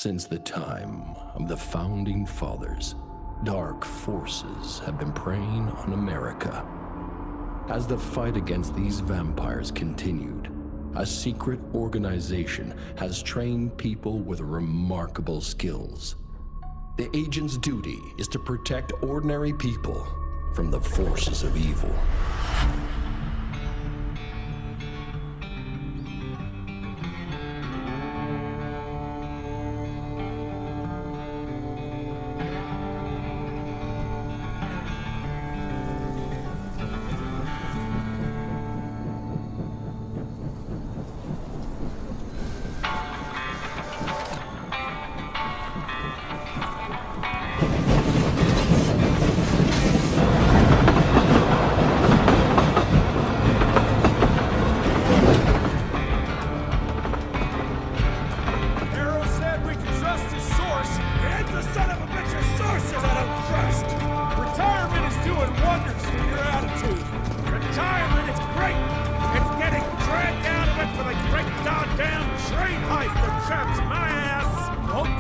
Since the time of the Founding Fathers, dark forces have been preying on America. As the fight against these vampires continued, a secret organization has trained people with remarkable skills. The agent's duty is to protect ordinary people from the forces of evil.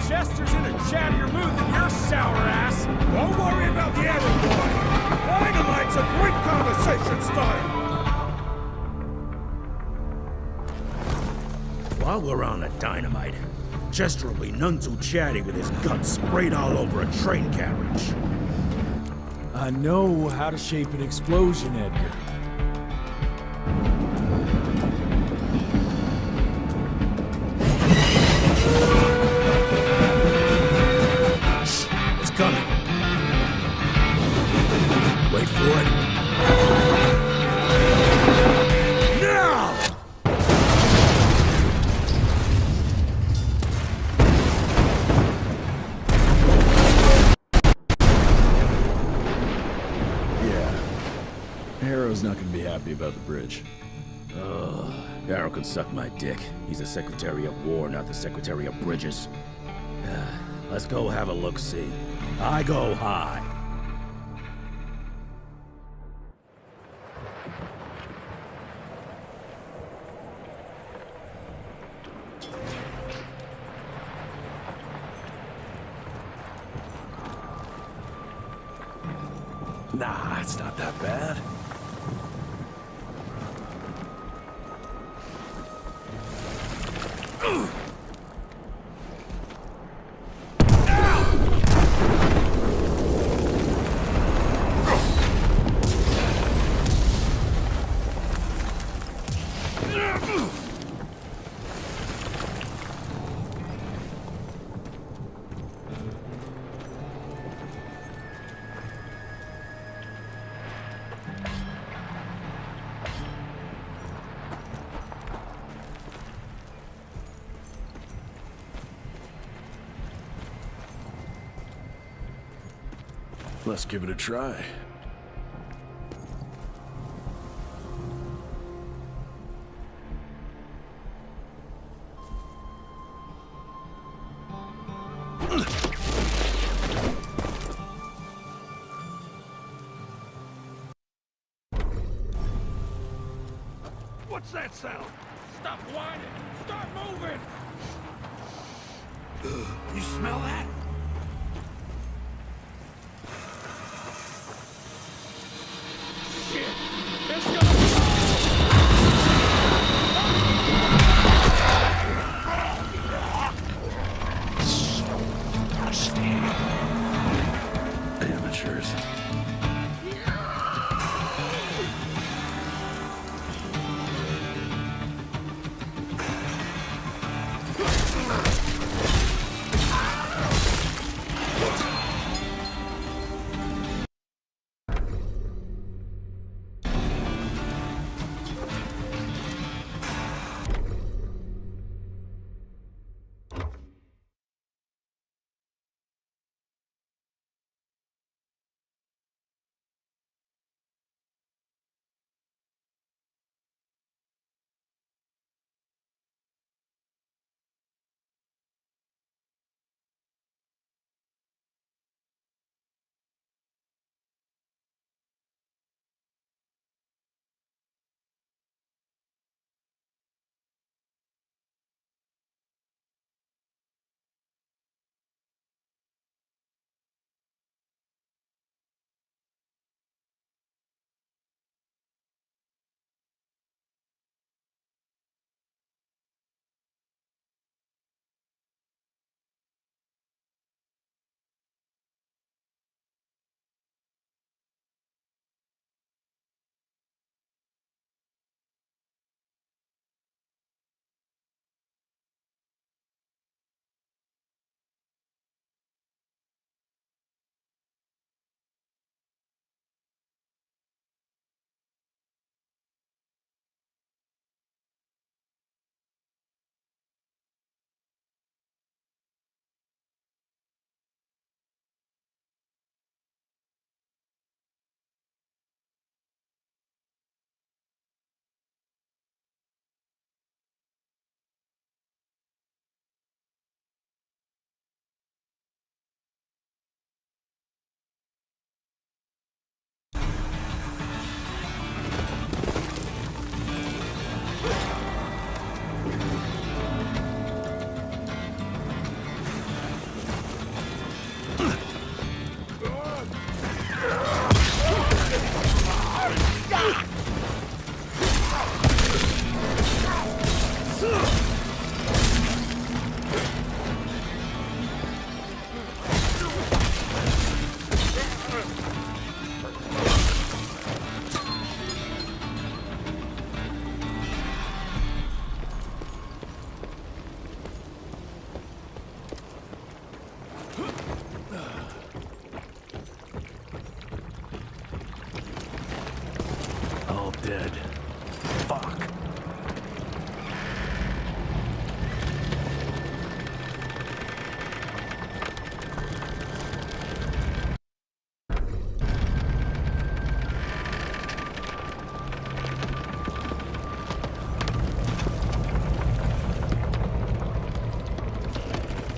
Chester's in a chattier mood than your sour ass. Don't worry about the arrow boy. Dynamite's a great conversation starter. While we're on the dynamite, Chester will be none too chatty with his guts sprayed all over a train carriage. I know how to shape an explosion, Edgar. Coming. Wait for it. Now! Yeah. Harrow's not gonna be happy about the bridge. Arrow can suck my dick. He's the Secretary of War, not the Secretary of Bridges. Let's go have a look-see. I go high. Nah, it's not that bad. Let's give it a try. What's that sound? Stop whining! Start moving! You smell that? Shit! It's gonna Amateurs. All dead. Fuck.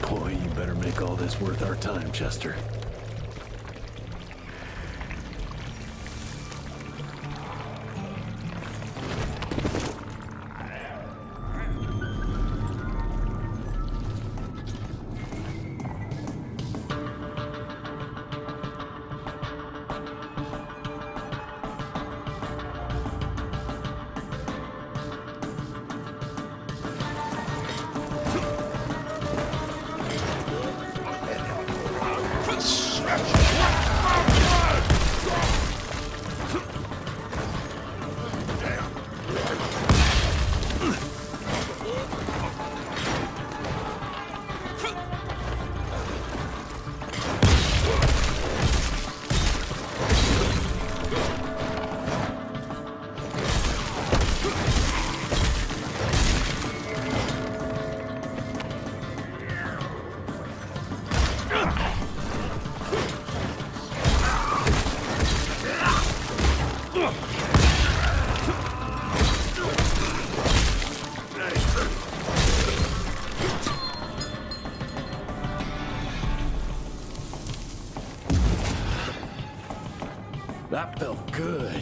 Boy, you better make all this worth our time, Chester. That felt good.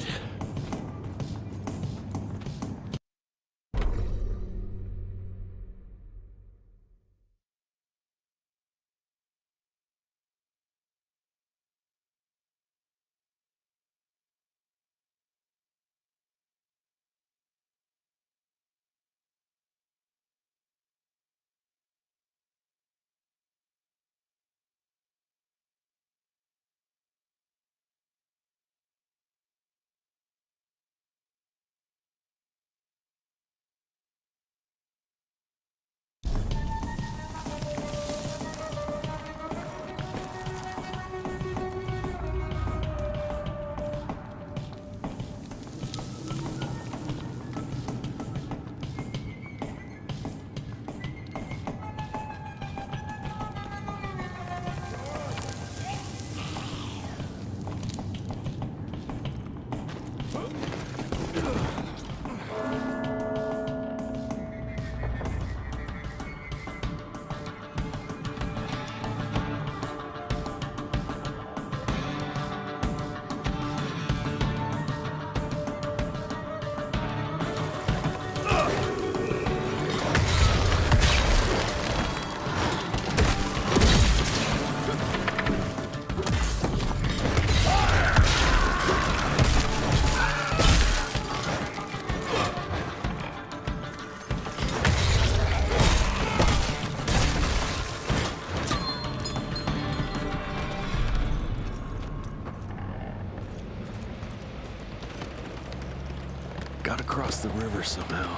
Gotta cross the river somehow.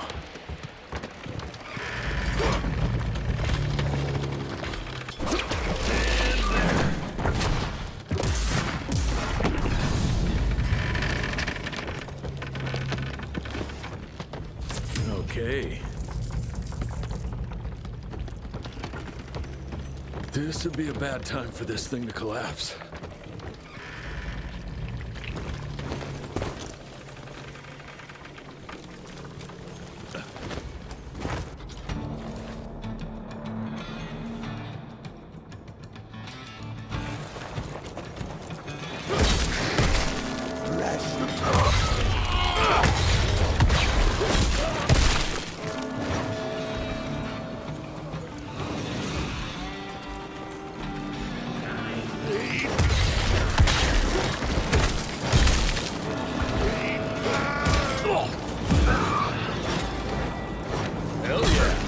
Okay. This would be a bad time for this thing to collapse. Hell yeah!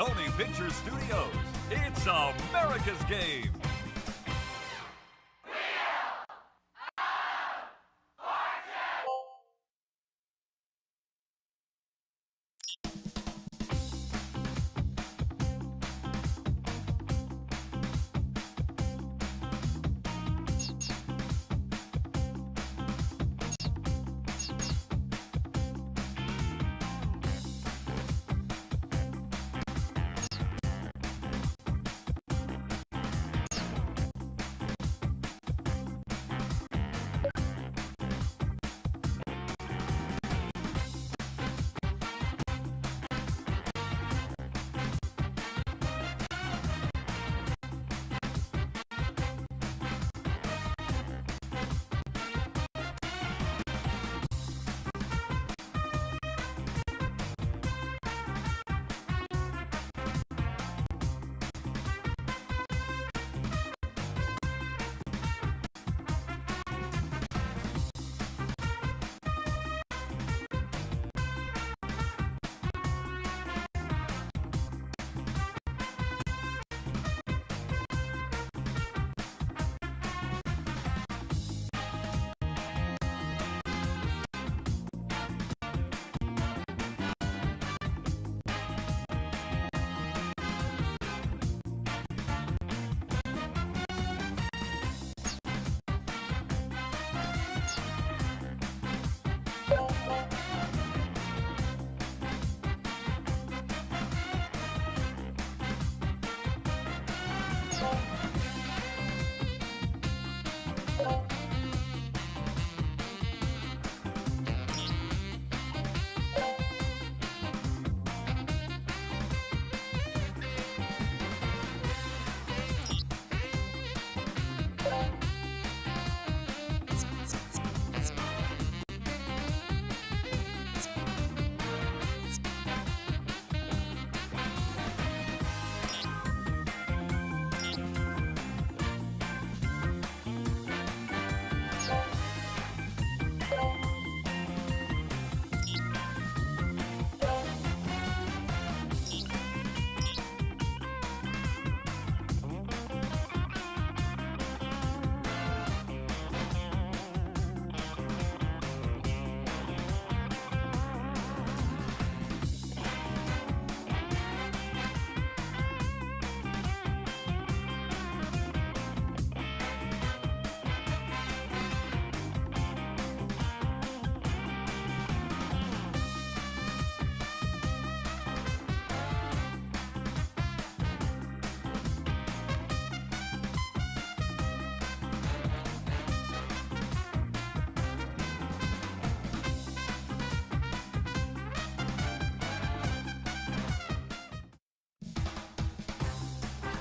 Sony Pictures Studios, it's America's Game.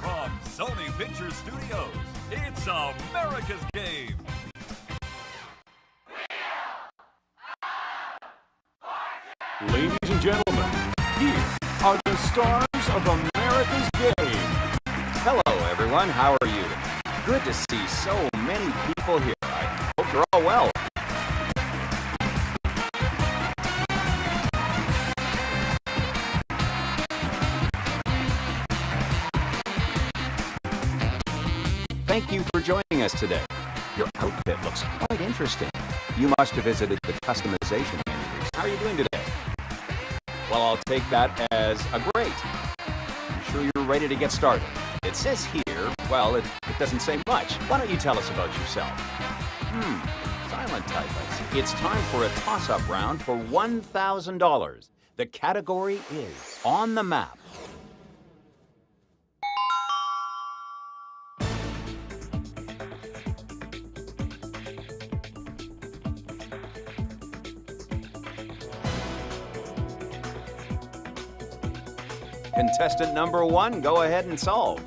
From Sony Pictures Studios, it's America's Game. Ladies and gentlemen, here are the stars of America's Game. Hello, everyone. How are you? Good to see so many people here. I hope you're all well. Thank you for joining us today. Your outfit looks quite interesting. You must have visited the customization menus. How are you doing today? Well, I'll take that as a great. I'm sure you're ready to get started. It says here, well, it doesn't say much. Why don't you tell us about yourself? Silent type, I see. It's time for a toss-up round for $1,000. The category is On the Map. Contestant number 1, go ahead and solve.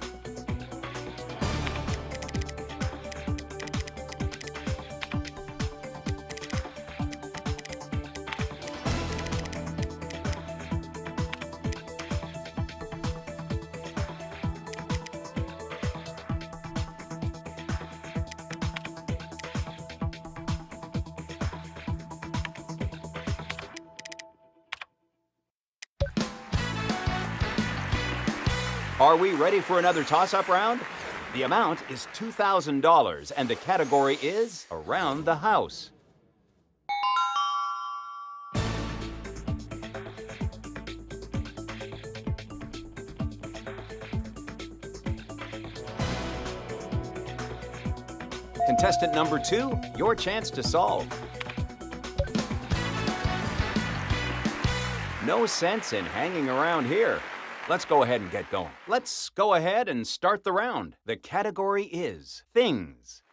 Are we ready for another toss-up round? The amount is $2,000, and the category is Around the House. Contestant number 2, your chance to solve. No sense in hanging around here. Let's go ahead and get going. Let's go ahead and start the round. The category is Things.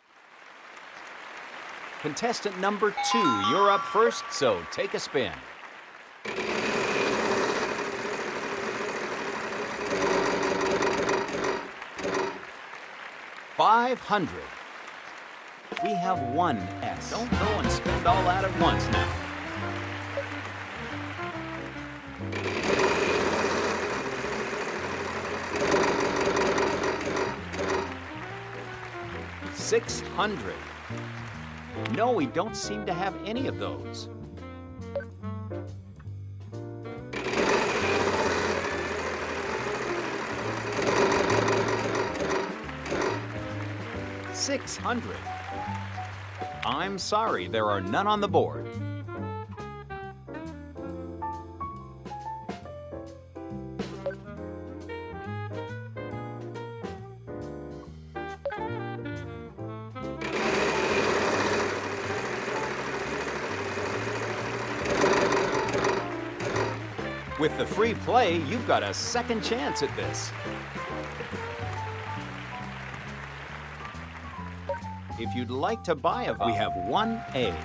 Contestant number 2, you're up first, so take a spin. $500. We have one S. Don't go and spend all that at once now. $600. No, we don't seem to have any of those. $600. I'm sorry, there are none on the board. With the free play, you've got a second chance at this. If you'd like to buy a vowel, we have 1A.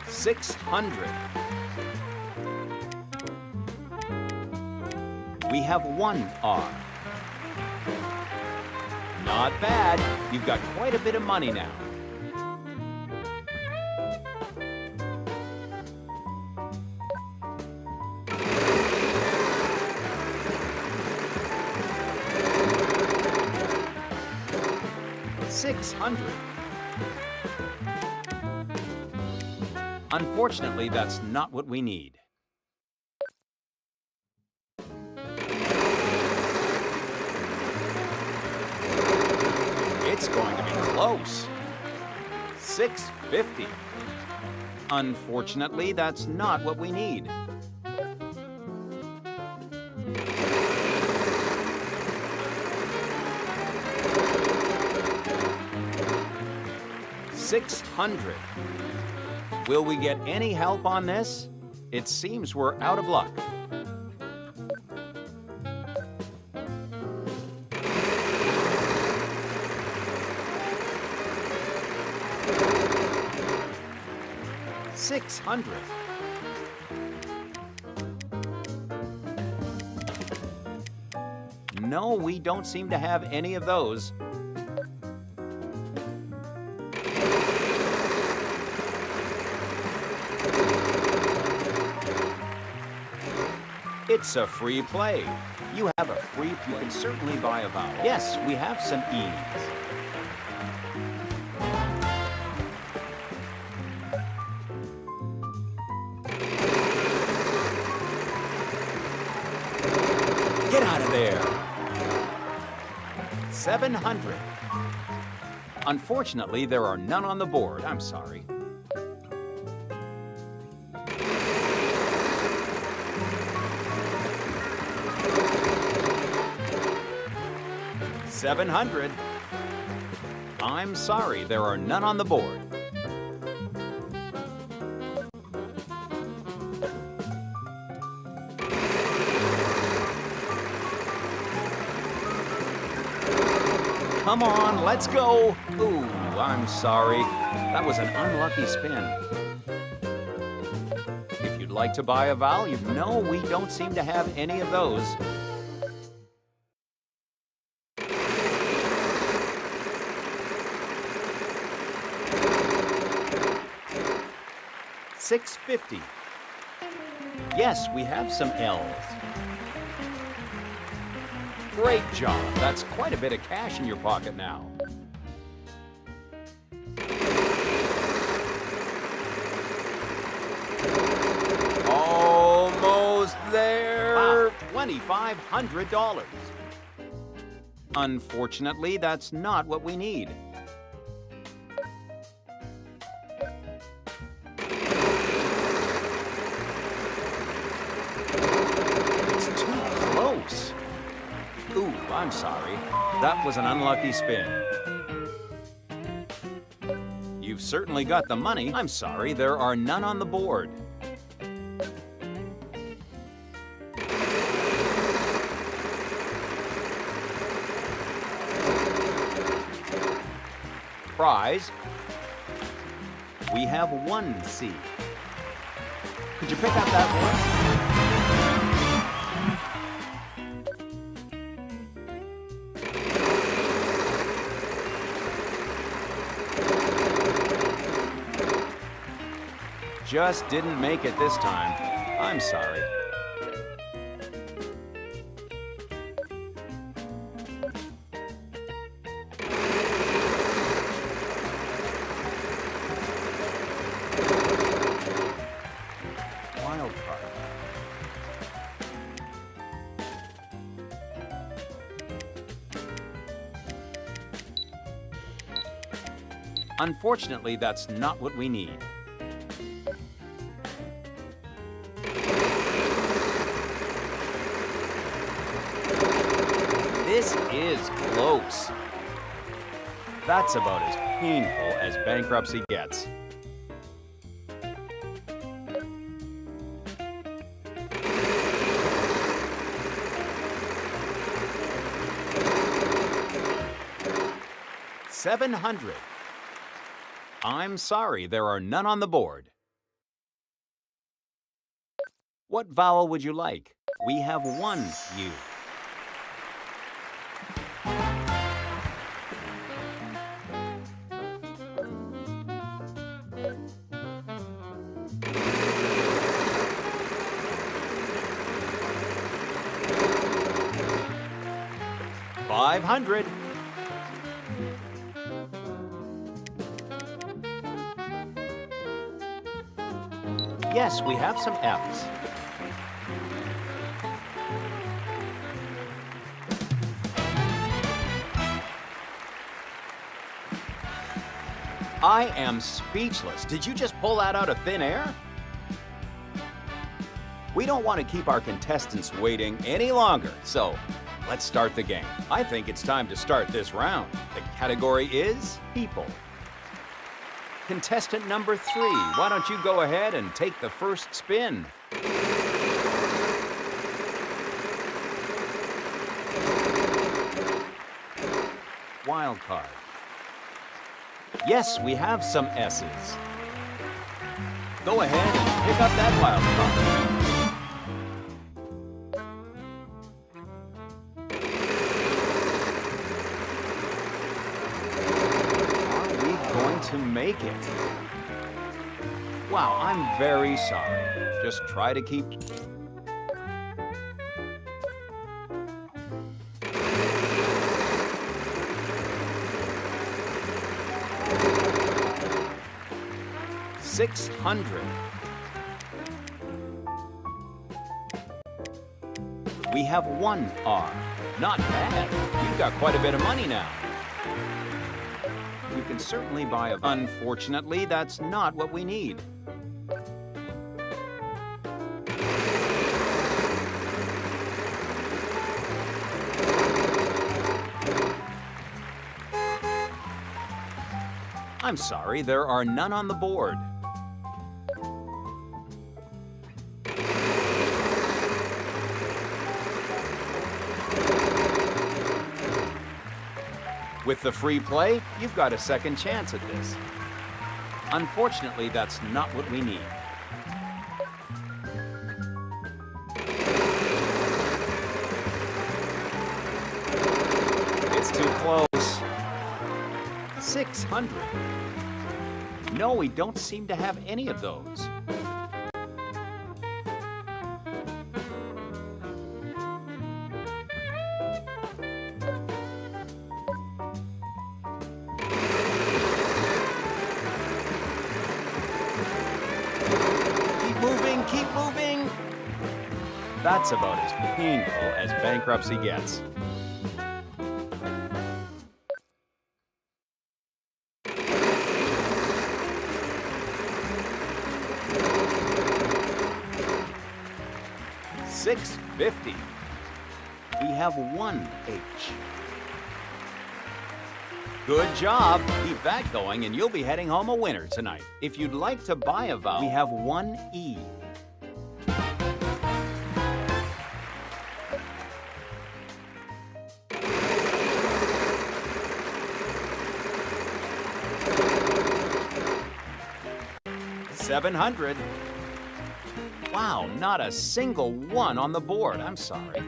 $600. We have 1R. Not bad. You've got quite a bit of money now. $600. Unfortunately, that's not what we need. It's going to be close. $650. Unfortunately, that's not what we need. $600. Will we get any help on this? It seems we're out of luck. $600. No, we don't seem to have any of those. It's a free play. You have a free play. You can certainly buy a vowel. Yes, we have some E's. Get out of there. $700. Unfortunately, there are none on the board. I'm sorry. $700. I'm sorry, there are none on the board. Come on, let's go. Ooh, I'm sorry. That was an unlucky spin. If you'd like to buy a vowel, you know we don't seem to have any of those. $6.50. Yes, we have some L's. Great job. That's quite a bit of cash in your pocket now. Almost there. Wow, $2,500. Unfortunately, that's not what we need. It's too close. Ooh, I'm sorry. That was an unlucky spin. You've certainly got the money. I'm sorry, there are none on the board. Prize. We have 1 C. Could you pick up that one? Just didn't make it this time. I'm sorry. Wild card. Unfortunately, that's not what we need. This is close. That's about as painful as bankruptcy gets. $700. I'm sorry, there are none on the board. What vowel would you like? We have 1 U. $500. Yes, we have some F's. I am speechless. Did you just pull that out of thin air? We don't want to keep our contestants waiting any longer, so let's start the game. I think it's time to start this round. The category is people. Contestant number 3, why don't you go ahead and take the first spin? Wild card. Yes, we have some S's. Go ahead and pick up that wild card. Are we going to make it? Wow, I'm very sorry. Just try to keep... $600. We have 1 R. Not bad. You've got quite a bit of money now. You can certainly buy a... Unfortunately, that's not what we need. I'm sorry, there are none on the board. With the free play, you've got a second chance at this. Unfortunately, that's not what we need. It's too close. 600. No, we don't seem to have any of those. moving, keep moving. That's about as painful as bankruptcy gets. $6.50. We have 1 H. Good job. Keep that going and you'll be heading home a winner tonight. If you'd like to buy a vowel, we have 1 E. $700. Wow, not a single one on the board. I'm sorry.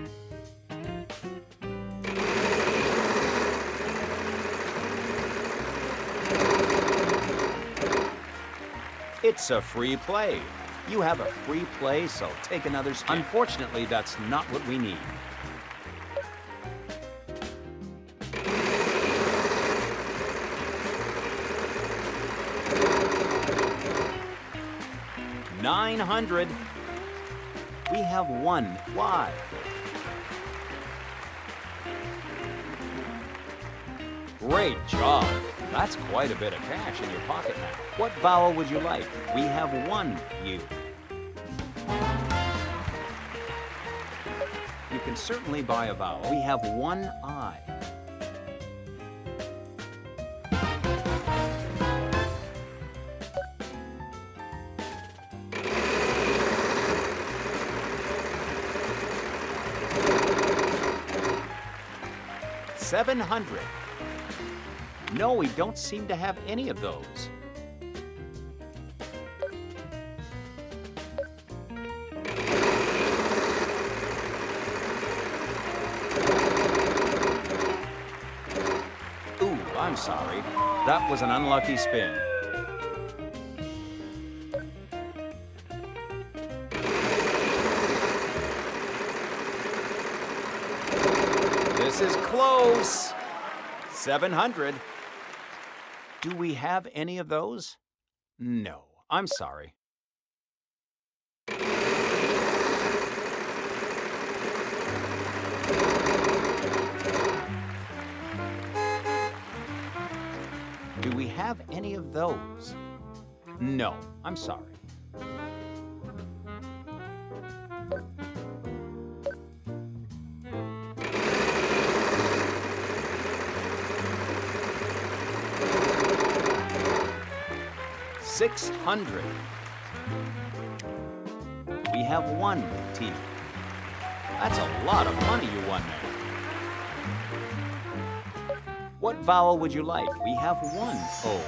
It's a free play. You have a free play, so take another spin. Unfortunately, that's not what we need. $900. We have 1 Y. Great job. That's quite a bit of cash in your pocket now. What vowel would you like? We have 1 U. You can certainly buy a vowel. We have 1 I. $700. No, we don't seem to have any of those. Ooh, I'm sorry. That was an unlucky spin. This is close. $700. Do we have any of those? No, I'm sorry. Do we have any of those? No, I'm sorry. $600. We have 1 T. That's a lot of money you won there. What vowel would you like? We have 1 O.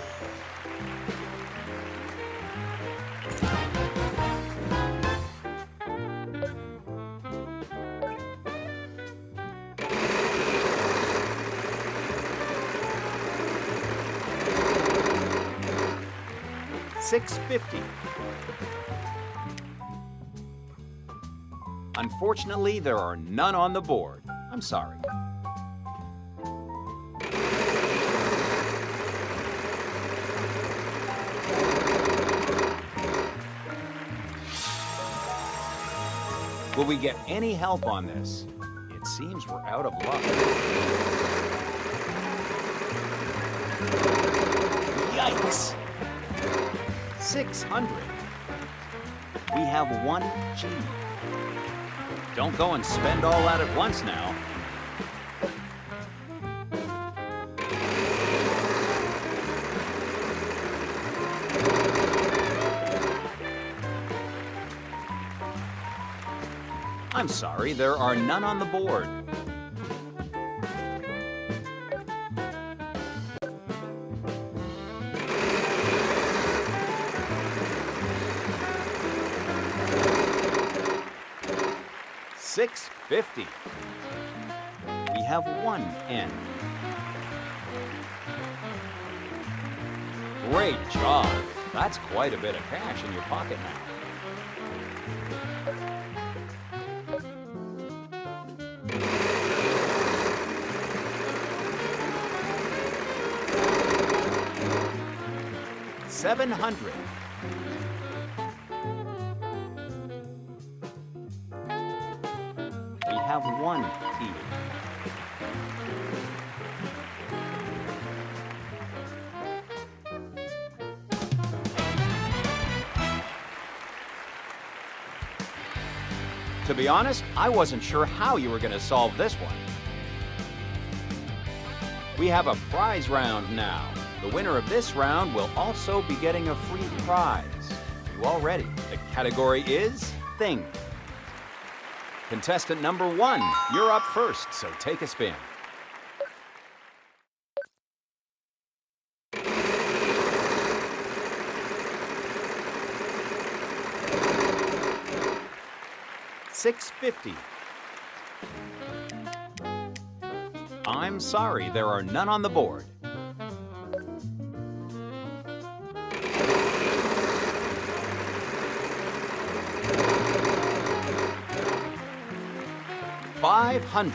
$650. Unfortunately, there are none on the board. I'm sorry. Will we get any help on this? It seems we're out of luck. Yikes! $600. We have 1 G. Don't go and spend all that at once now. I'm sorry, there are none on the board. $650. We have 1 N. Great job. That's quite a bit of cash in your pocket now. $700. have 1 E. To be honest, I wasn't sure how you were going to solve this one. We have a prize round now. The winner of this round will also be getting a free prize. You all ready? The category is Thing. Contestant number 1, you're up first, so take a spin. $6.50. I'm sorry, there are none on the board. $500.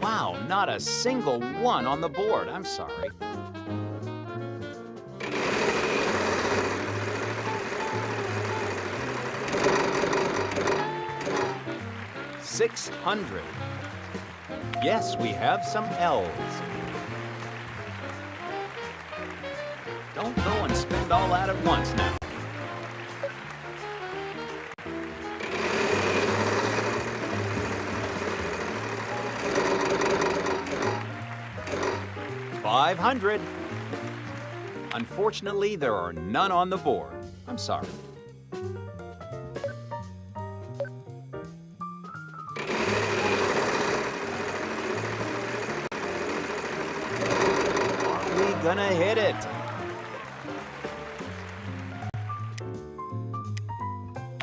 Wow, not a single one on the board. I'm sorry. $600. Yes, we have some L's. Don't go and spend all that at once now. $500. Unfortunately, there are none on the board. I'm sorry. Gonna hit it.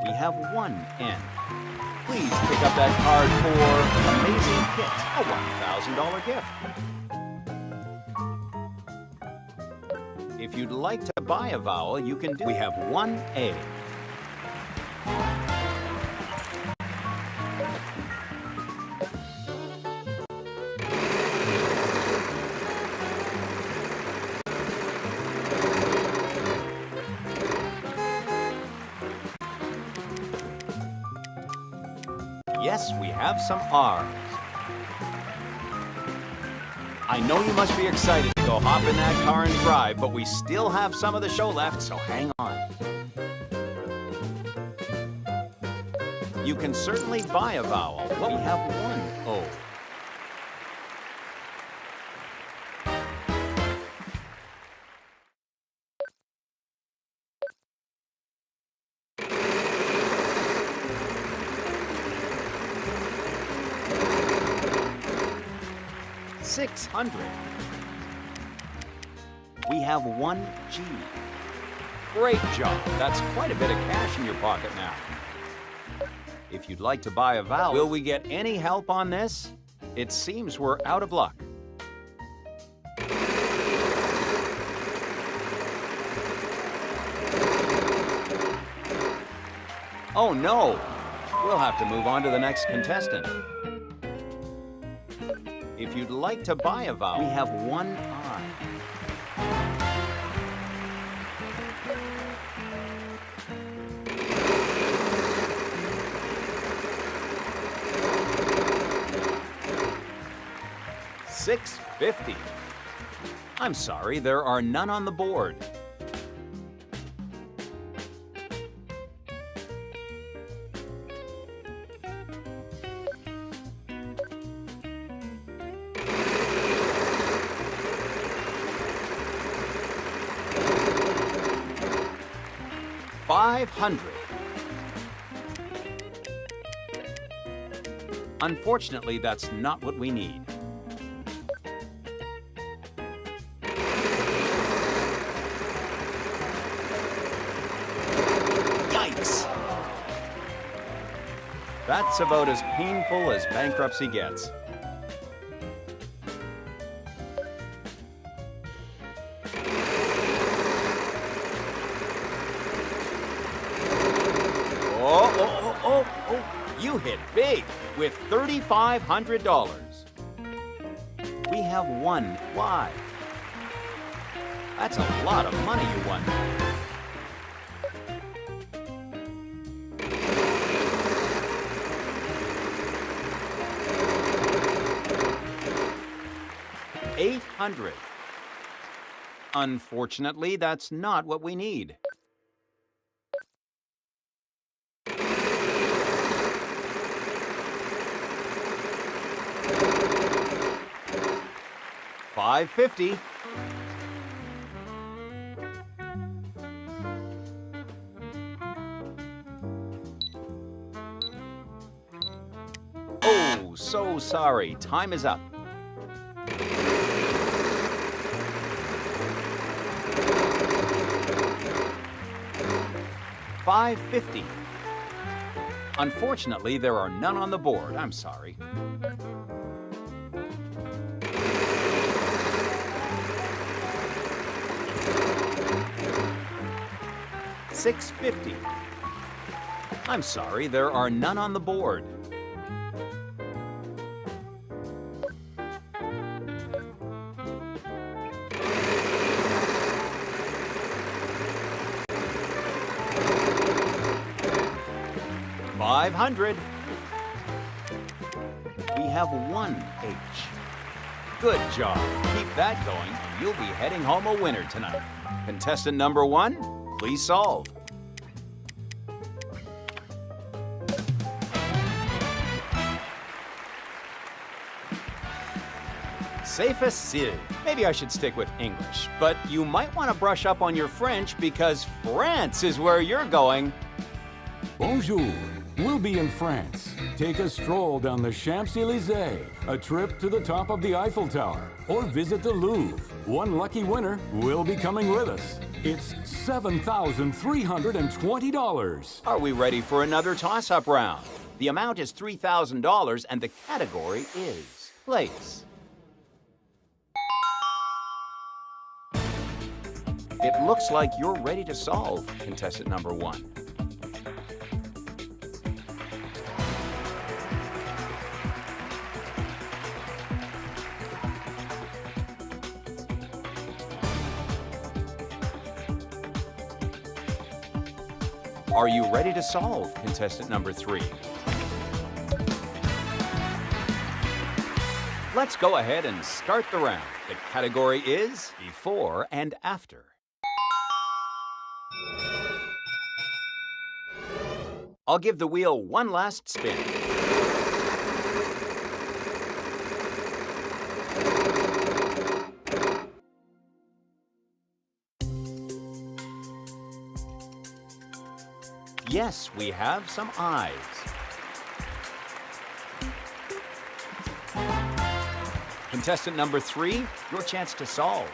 We have 1 N. Please pick up that card for Amazing Kit, a $1,000 gift. If you'd like to buy a vowel, you can do. We have 1 A. Yes, we have some R's. I know you must be excited to go hop in that car and drive, but we still have some of the show left, so hang on. You can certainly buy a vowel, but we have 1 O. $600. We have 1 G. Great job. That's quite a bit of cash in your pocket now. If you'd like to buy a vowel, will we get any help on this? It seems we're out of luck. Oh no! We'll have to move on to the next contestant. If you'd like to buy a vowel, we have 1 I. $6.50. I'm sorry, there are none on the board. $500. Unfortunately, that's not what we need. Yikes! That's about as painful as bankruptcy gets. Oh, you hit big with $3,500. We have 1 Y. That's a lot of money you won. 800. Unfortunately, that's not what we need. $550. Oh, so sorry. Time is up. $550. Unfortunately, there are none on the board. I'm sorry. $650. I'm sorry, there are none on the board. $500. We have one H. Good job. Keep that going, and you'll be heading home a winner tonight. Contestant number 1, please solve. C'est facile. Maybe I should stick with English, but you might want to brush up on your French because France is where you're going. Bonjour. We'll be in France. Take a stroll down the Champs-Élysées, a trip to the top of the Eiffel Tower, or visit the Louvre. One lucky winner will be coming with us. It's $7,320. Are we ready for another toss-up round? The amount is $3,000 and the category is place. It looks like you're ready to solve, contestant number 1. Are you ready to solve, contestant number 3? Let's go ahead and start the round. The category is before and after. I'll give the wheel one last spin. Yes, we have some eyes. Contestant number 3, your chance to solve.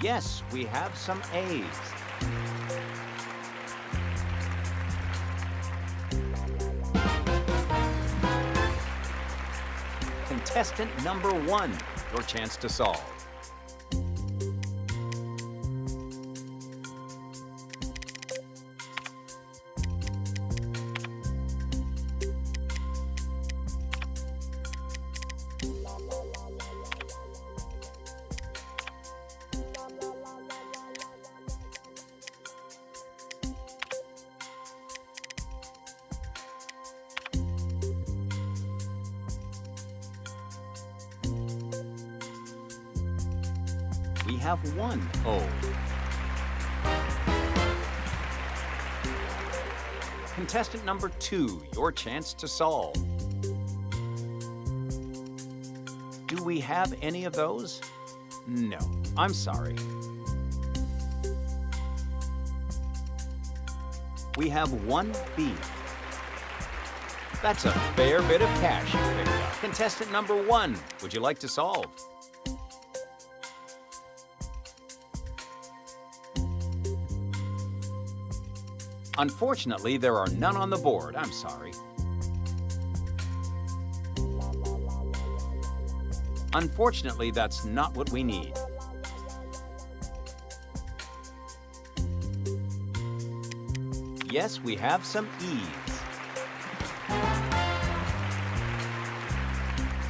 Yes, we have some A's. Contestant number 1, your chance to solve. We have one O. Contestant number 2, your chance to solve. Do we have any of those? No, I'm sorry. We have one B. That's a fair bit of cash you picked up. Contestant number 1, would you like to solve? Unfortunately, there are none on the board. I'm sorry. Unfortunately, that's not what we need. Yes, we have some E's.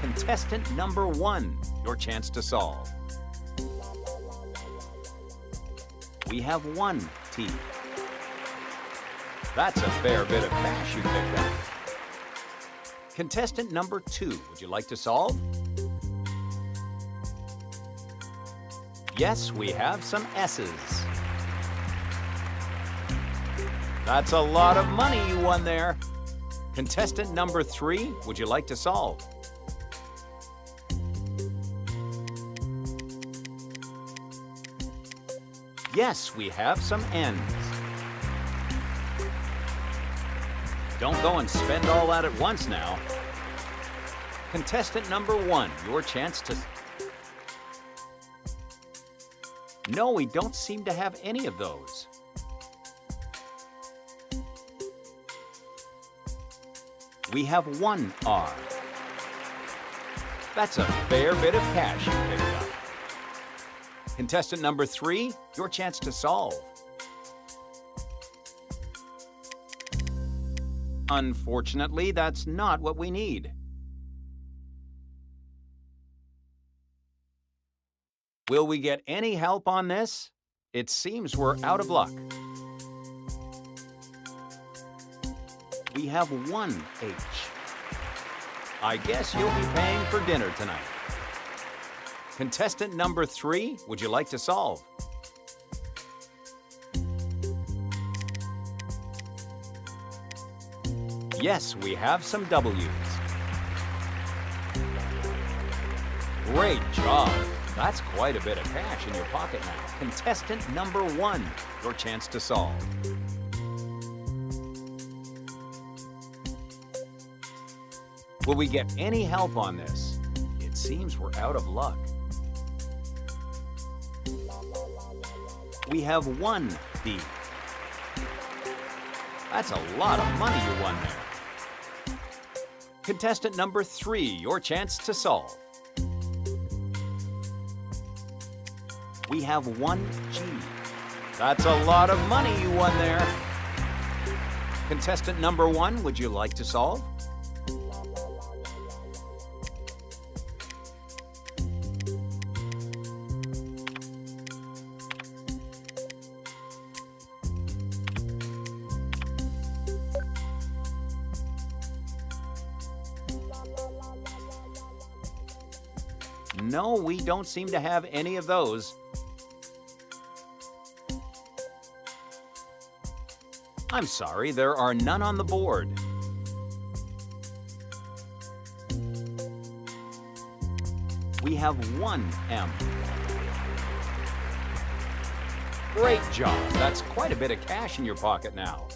Contestant number 1, your chance to solve. We have one T. That's a fair bit of cash you picked up. Contestant number 2, would you like to solve? Yes, we have some S's. That's a lot of money you won there. Contestant number 3, would you like to solve? Yes, we have some N's. Don't go and spend all that at once now. Contestant number 1, your chance to... No, we don't seem to have any of those. We have 1 R. That's a fair bit of cash you picked up. Contestant number 3, your chance to solve. Unfortunately, that's not what we need. Will we get any help on this? It seems we're out of luck. We have 1 H. I guess you'll be paying for dinner tonight. Contestant number 3, would you like to solve? Yes, we have some W's. Great job. That's quite a bit of cash in your pocket now. Contestant number 1, your chance to solve. Will we get any help on this? It seems we're out of luck. We have 1 B. That's a lot of money you won there. Contestant number 3, your chance to solve. We have 1 G. That's a lot of money you won there. Contestant number 1, would you like to solve? No, we don't seem to have any of those. I'm sorry, there are none on the board. We have 1 M. Great job. That's quite a bit of cash in your pocket now.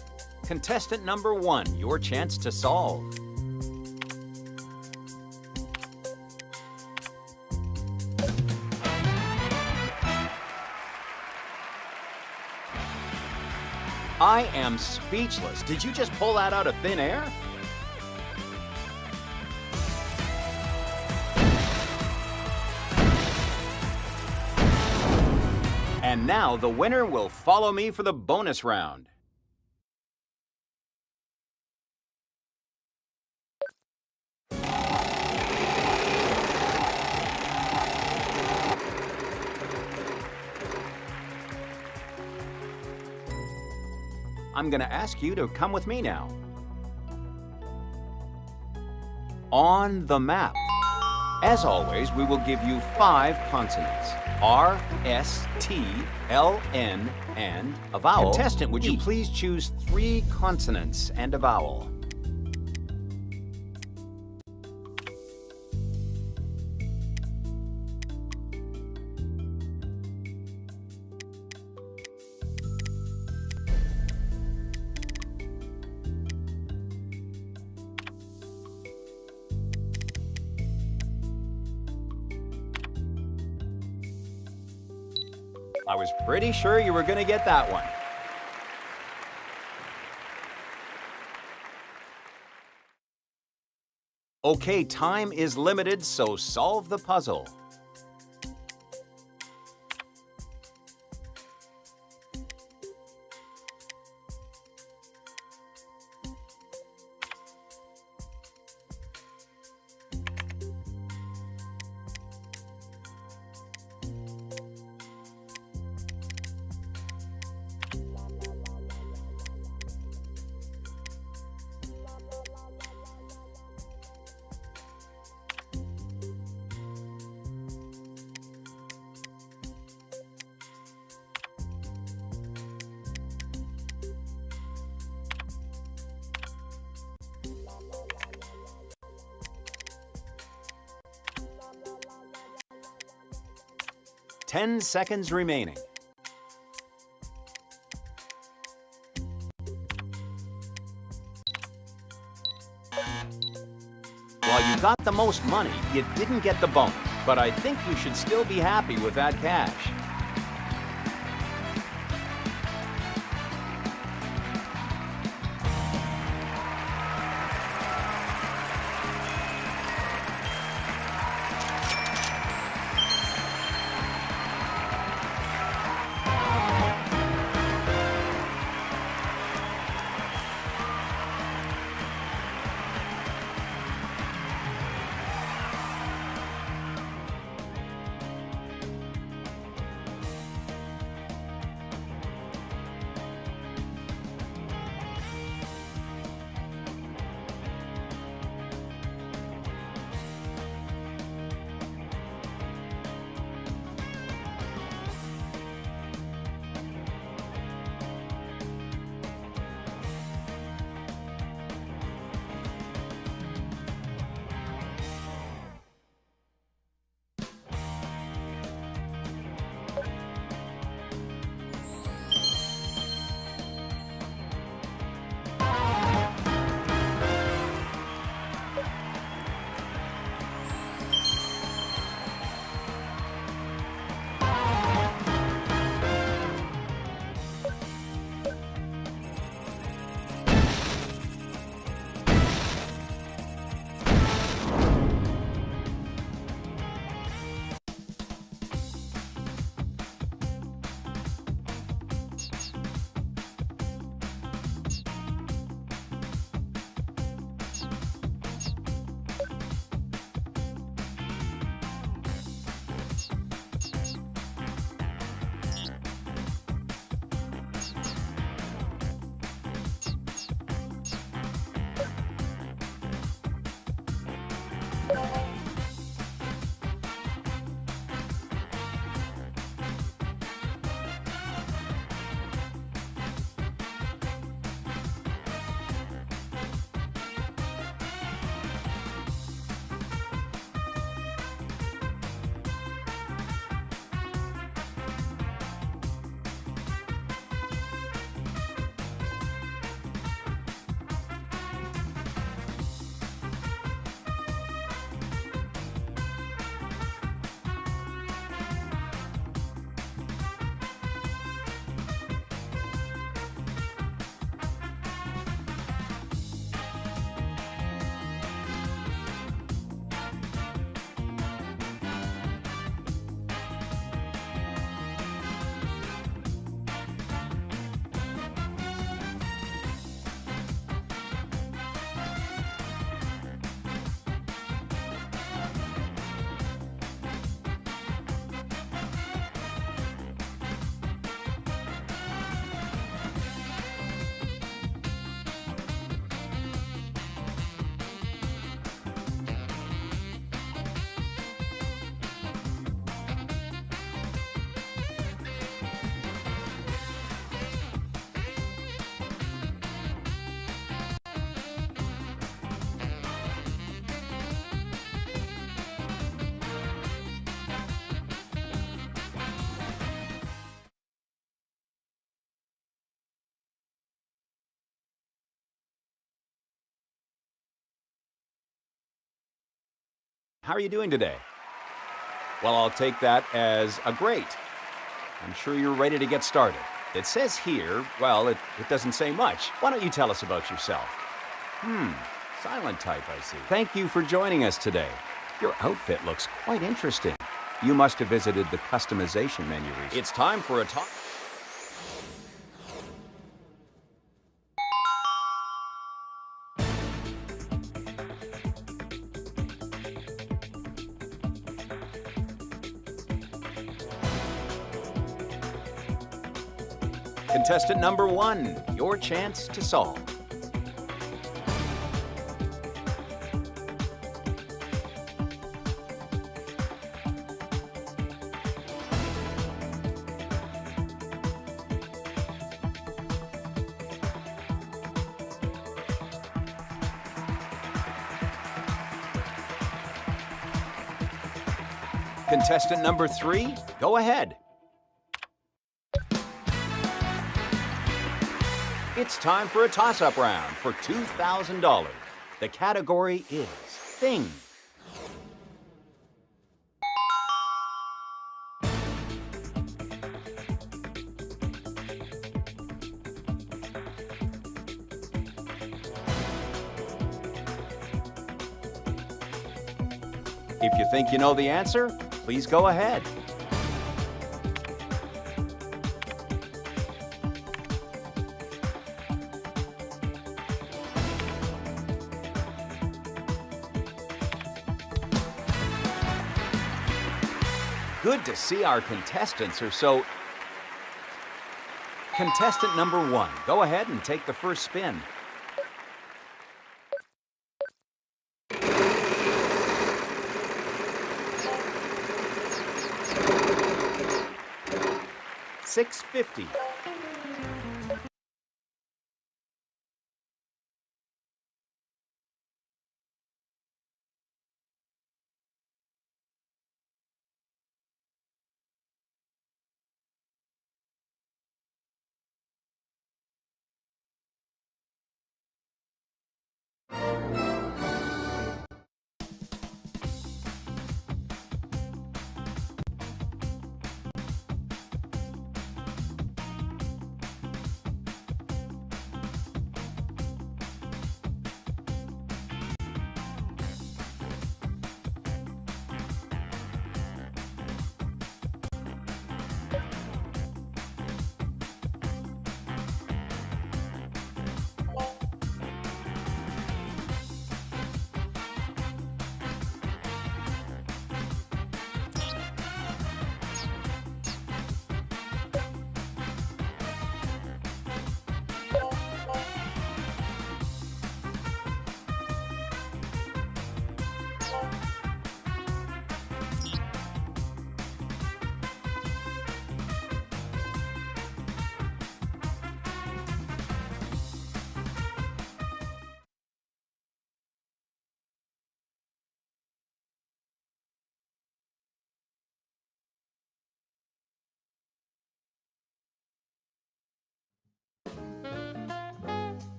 Contestant number 1, your chance to solve. I am speechless. Did you just pull that out of thin air? And now the winner will follow me for the bonus round. I'm going to ask you to come with me now. On the map. As always, we will give you 5 consonants. R, S, T, L, N, and a vowel. Contestant, would you please choose 3 consonants and a vowel? I was pretty sure you were going to get that one. Okay, time is limited, so solve the puzzle. 10 seconds remaining. While you got the most money, you didn't get the bonus, but I think you should still be happy with that cash. How are you doing today? Well, I'll take that as a great. I'm sure you're ready to get started. It says here, well, it doesn't say much. Why don't you tell us about yourself? Silent type, I see. Thank you for joining us today. Your outfit looks quite interesting. You must have visited the customization menu recently. It's time for a talk. Contestant number 1, your chance to solve. Contestant number 3, go ahead. It's time for a toss-up round for $2,000. The category is Thing. If you think you know the answer, please go ahead. Good to see our contestants are so... Contestant number 1, go ahead and take the first spin. $650.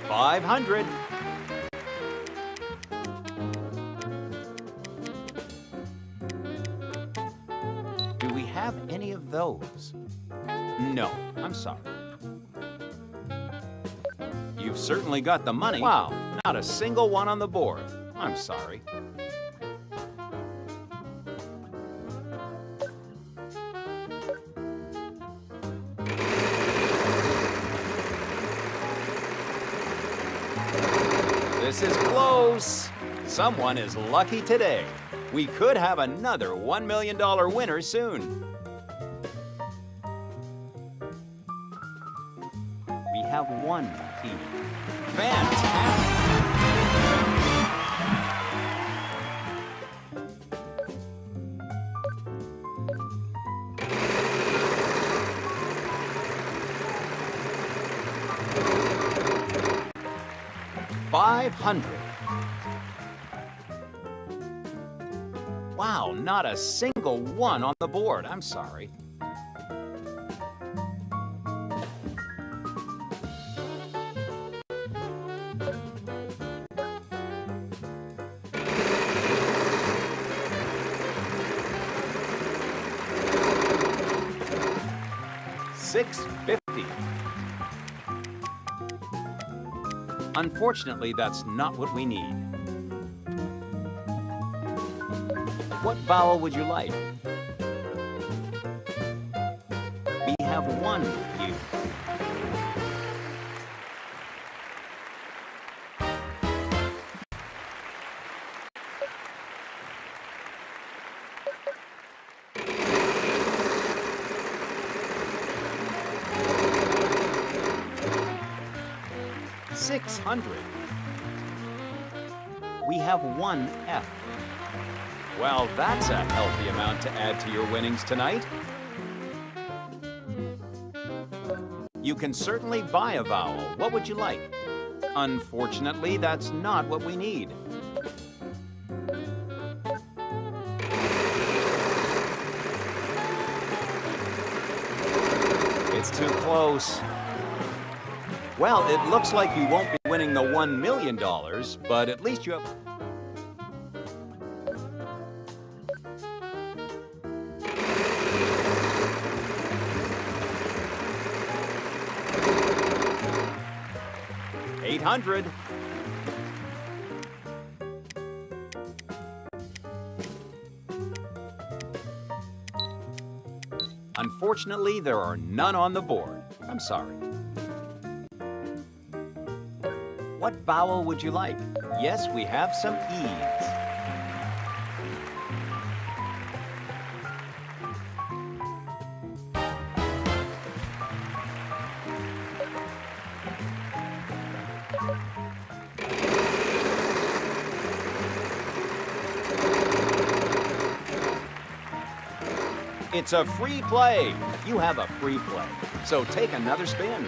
$500. Do we have any of those? No, I'm sorry. You've certainly got the money. Wow, not a single one on the board. I'm sorry. This is close. Someone is lucky today. We could have another $1 million winner soon. We have one key. Fantastic. $500. Wow, not a single one on the board. I'm sorry. $650. Unfortunately, that's not what we need. What vowel would you like? We have one U. $600. We have one F. Well, that's a healthy amount to add to your winnings tonight. You can certainly buy a vowel. What would you like? Unfortunately, that's not what we need. It's too close. Well, it looks like you won't be winning the $1 million, but at least you have... $800. Unfortunately, there are none on the board. I'm sorry. What vowel would you like? Yes, we have some E's. It's a free play. You have a free play. So take another spin.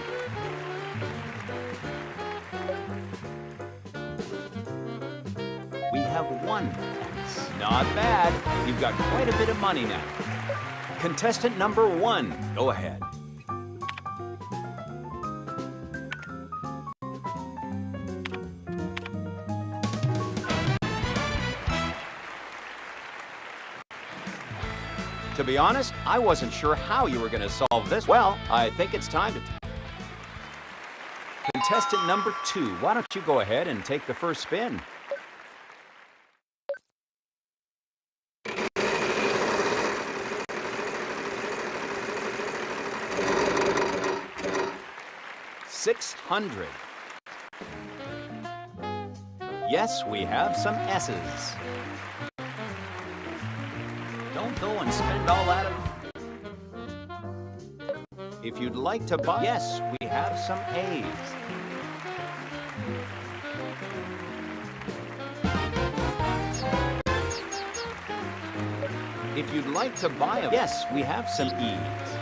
We have one X. Not bad. You've got quite a bit of money now. Contestant number 1, go ahead. To be honest, I wasn't sure how you were going to solve this. Well, I think it's time to... Contestant number 2, why don't you go ahead and take the first spin? $600. Yes, we have some S's. Don't go and spend all that. If you'd like to buy... Yes, we have some A's. If you'd like to buy a... Yes, we have some E's.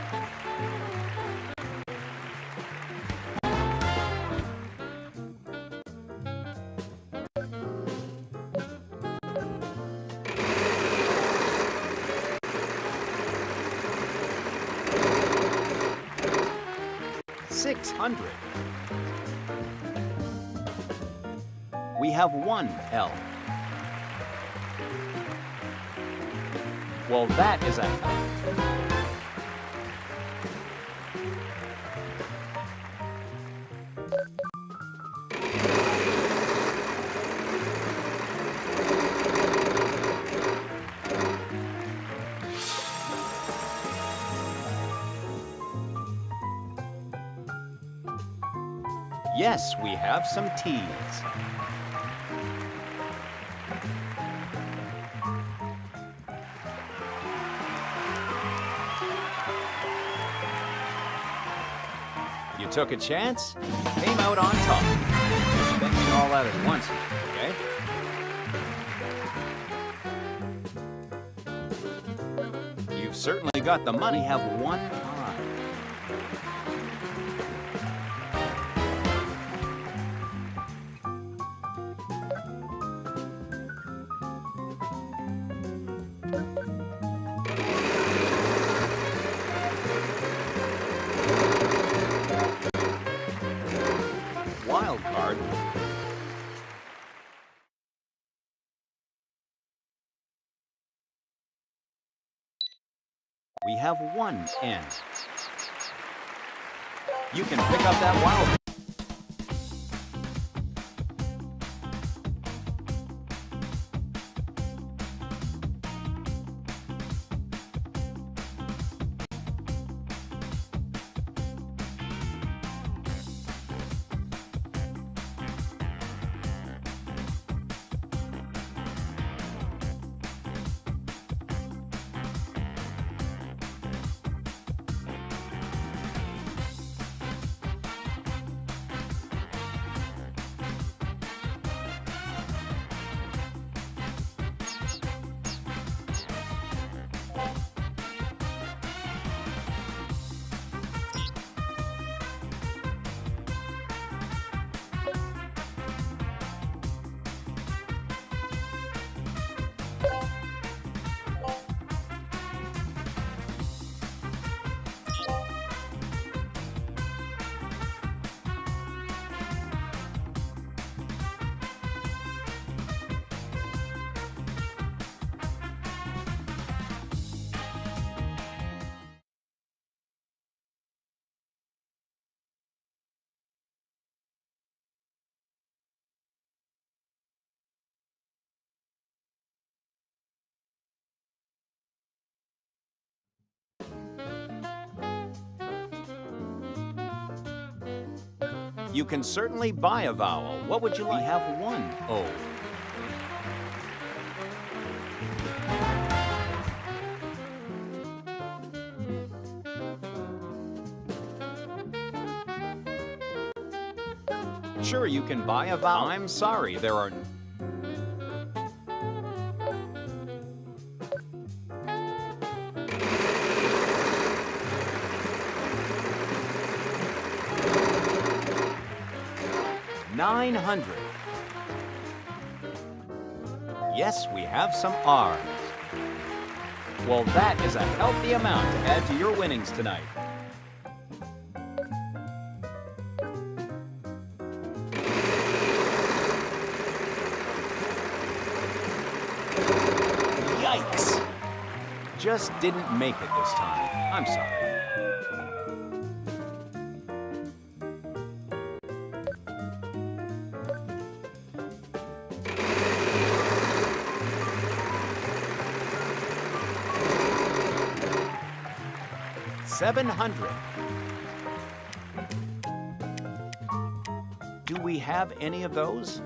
$600. We have one L. Well, that is a... Yes, we have some T's. You took a chance, came out on top. You're spending all that at once, okay? You've certainly got the money. Have one eye. Wild card. We have one N. You can pick up that wild. You can certainly buy a vowel. What would you like? We have one O. Sure, you can buy a vowel. I'm sorry, there are... $900. Yes, we have some R's. Well, that is a healthy amount to add to your winnings tonight. Yikes! Just didn't make it this time. I'm sorry. $700. Do we have any of those?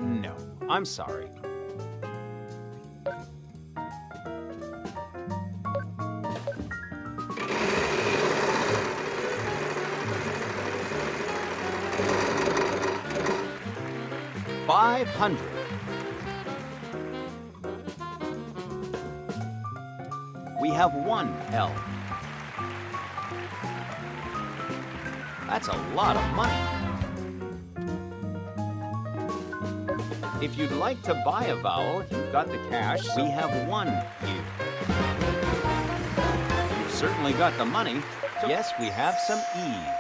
No, I'm sorry. $500. We have one L. That's a lot of money. If you'd like to buy a vowel, you've got the cash. We have one U. You've certainly got the money. Yes, we have some E's.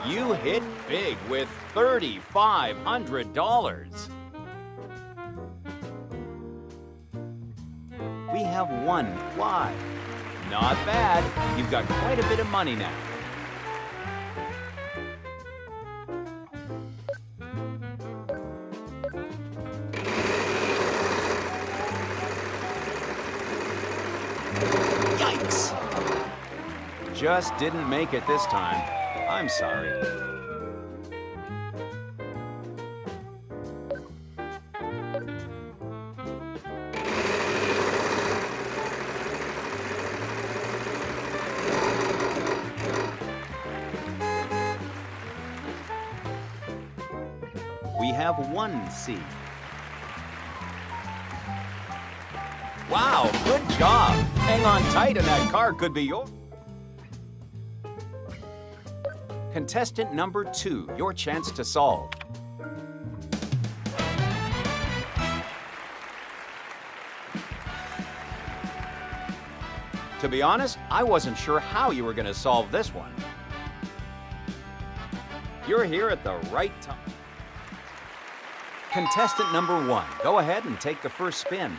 You hit big with $3,500. We have one Y. Not bad. You've got quite a bit of money now. Yikes! Just didn't make it this time. I'm sorry. We have one C. Wow, good job. Hang on tight and that car could be yours. Contestant number 2, your chance to solve. To be honest, I wasn't sure how you were going to solve this one. You're here at the right time. Contestant number 1, go ahead and take the first spin.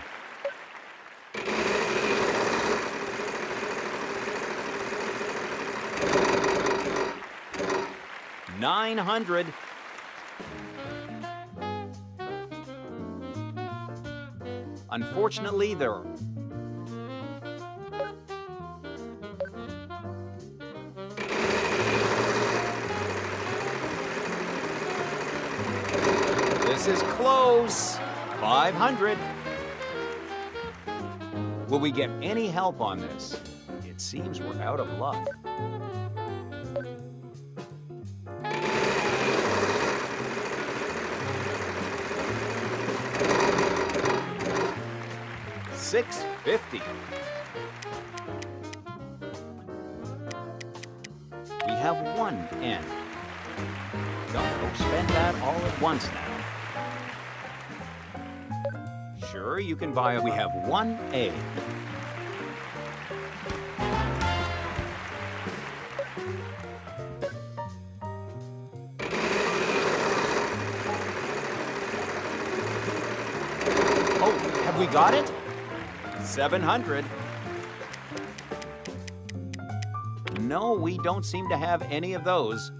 $900. Unfortunately, there are... This is close. $500. Will we get any help on this? It seems we're out of luck. $650. We have one N. Don't spend that all at once now. Sure, you can buy a... We have one A. Oh, have we got it? $700. no, we don't seem to have any of those.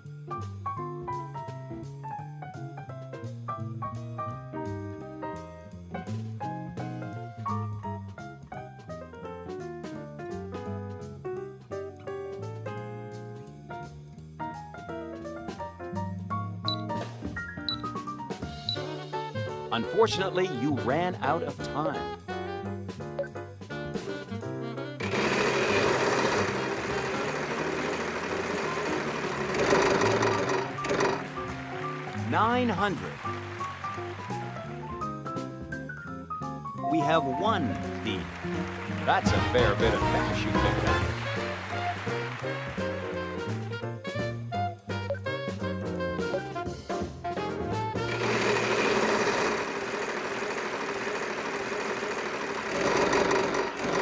Unfortunately, you ran out of time. $900. We have one beat. That's a fair bit of cash you picked up.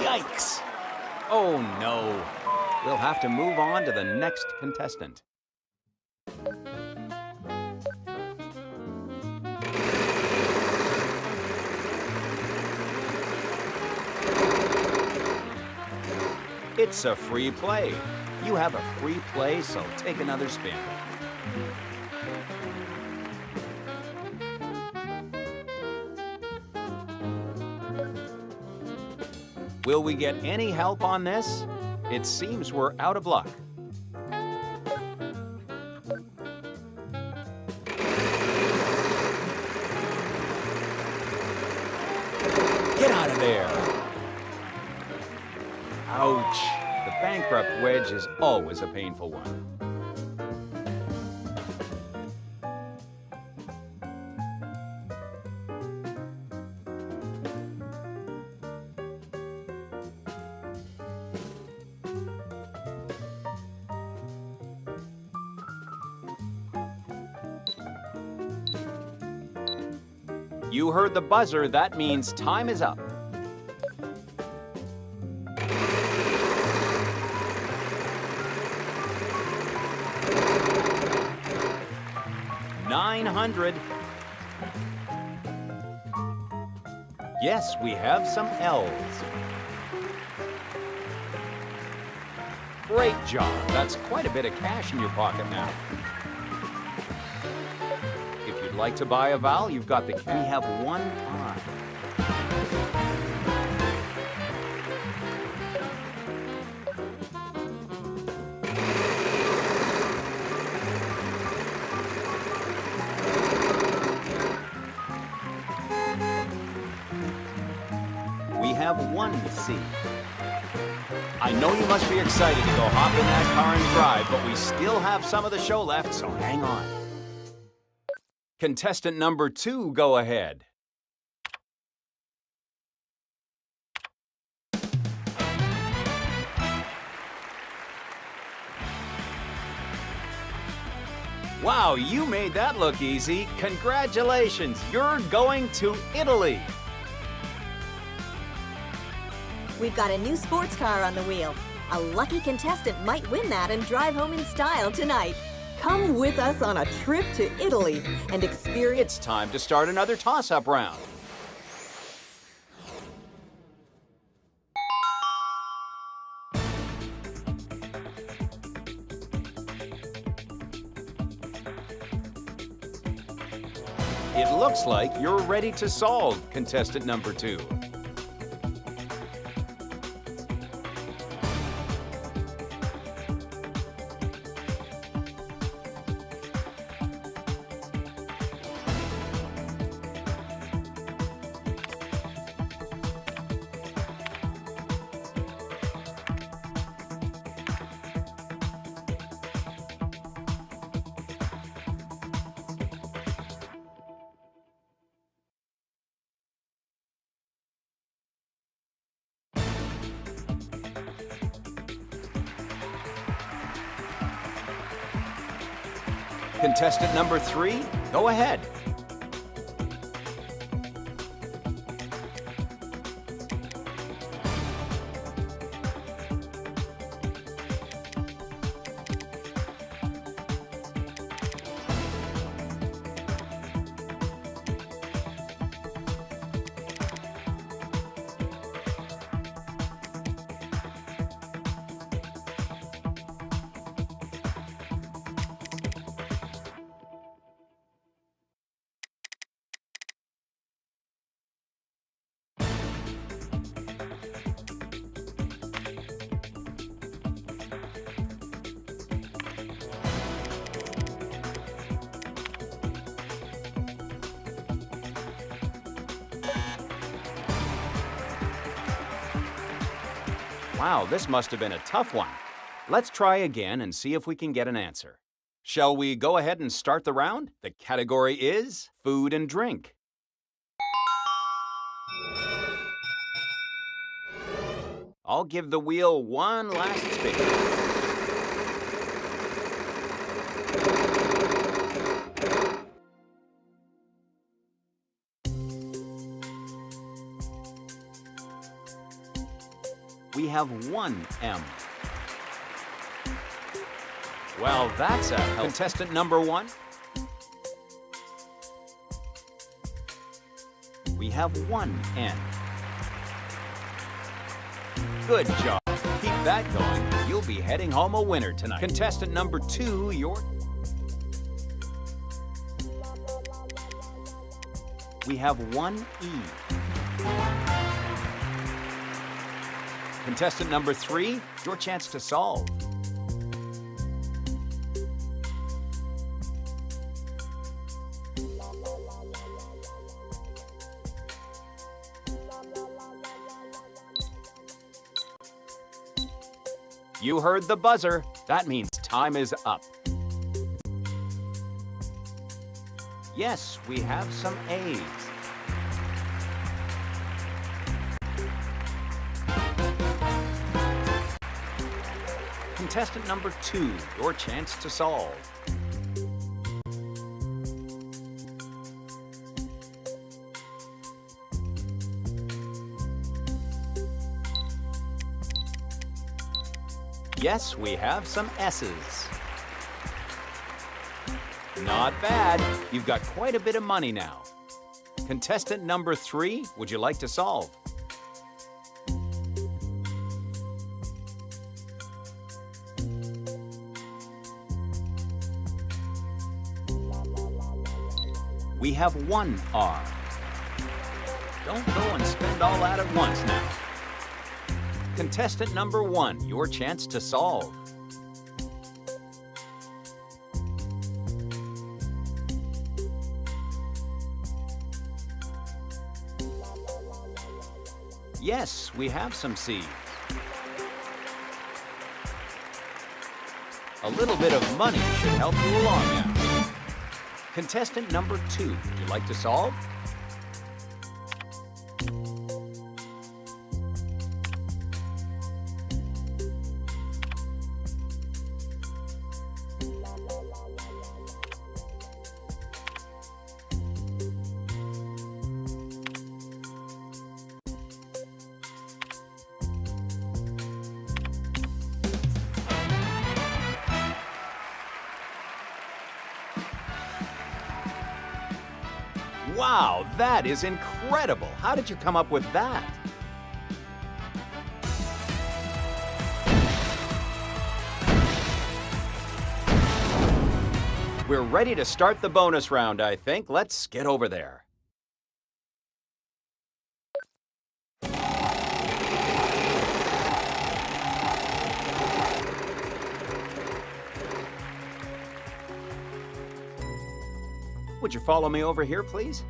Yikes! Oh no. We'll have to move on to the next contestant. It's a free play. You have a free play, so take another spin. Will we get any help on this? It seems we're out of luck. Get out of there! Ouch! The bankrupt wedge is always a painful one. You heard the buzzer, that means time is up. $900. Yes, we have some L's. Great job. That's quite a bit of cash in your pocket now. If you'd like to buy a vowel, you've got the... We have one time. We have one C. I know you must be excited to go hop in that car and drive, but we still have some of the show left, so hang on. Contestant number 2, go ahead. Wow, you made that look easy. Congratulations, you're going to Italy. We've got a new sports car on the wheel. A lucky contestant might win that and drive home in style tonight. Come with us on a trip to Italy and experience... It's time to start another toss-up round. It looks like you're ready to solve, contestant number 2. Contestant number 3, go ahead. Wow, this must have been a tough one. Let's try again and see if we can get an answer. Shall we go ahead and start the round? The category is food and drink. I'll give the wheel one last spin. We have one M. Well, that's a help. Contestant number 1. We have one N. Good job. Keep that going. You'll be heading home a winner tonight. Contestant number 2, We have one E. Contestant number 3, your chance to solve. You heard the buzzer. That means time is up. Yes, we have some A's. Contestant number 2, your chance to solve. Yes, we have some S's. Not bad. You've got quite a bit of money now. Contestant number 3, would you like to solve? We have one R. Don't go and spend all that at once now. Contestant number 1, your chance to solve. Yes, we have some C's. A little bit of money should help you along now. Contestant number 2, would you like to solve? Wow, that is incredible! How did you come up with that? We're ready to start the bonus round, I think. Let's get over there. Would you follow me over here, please?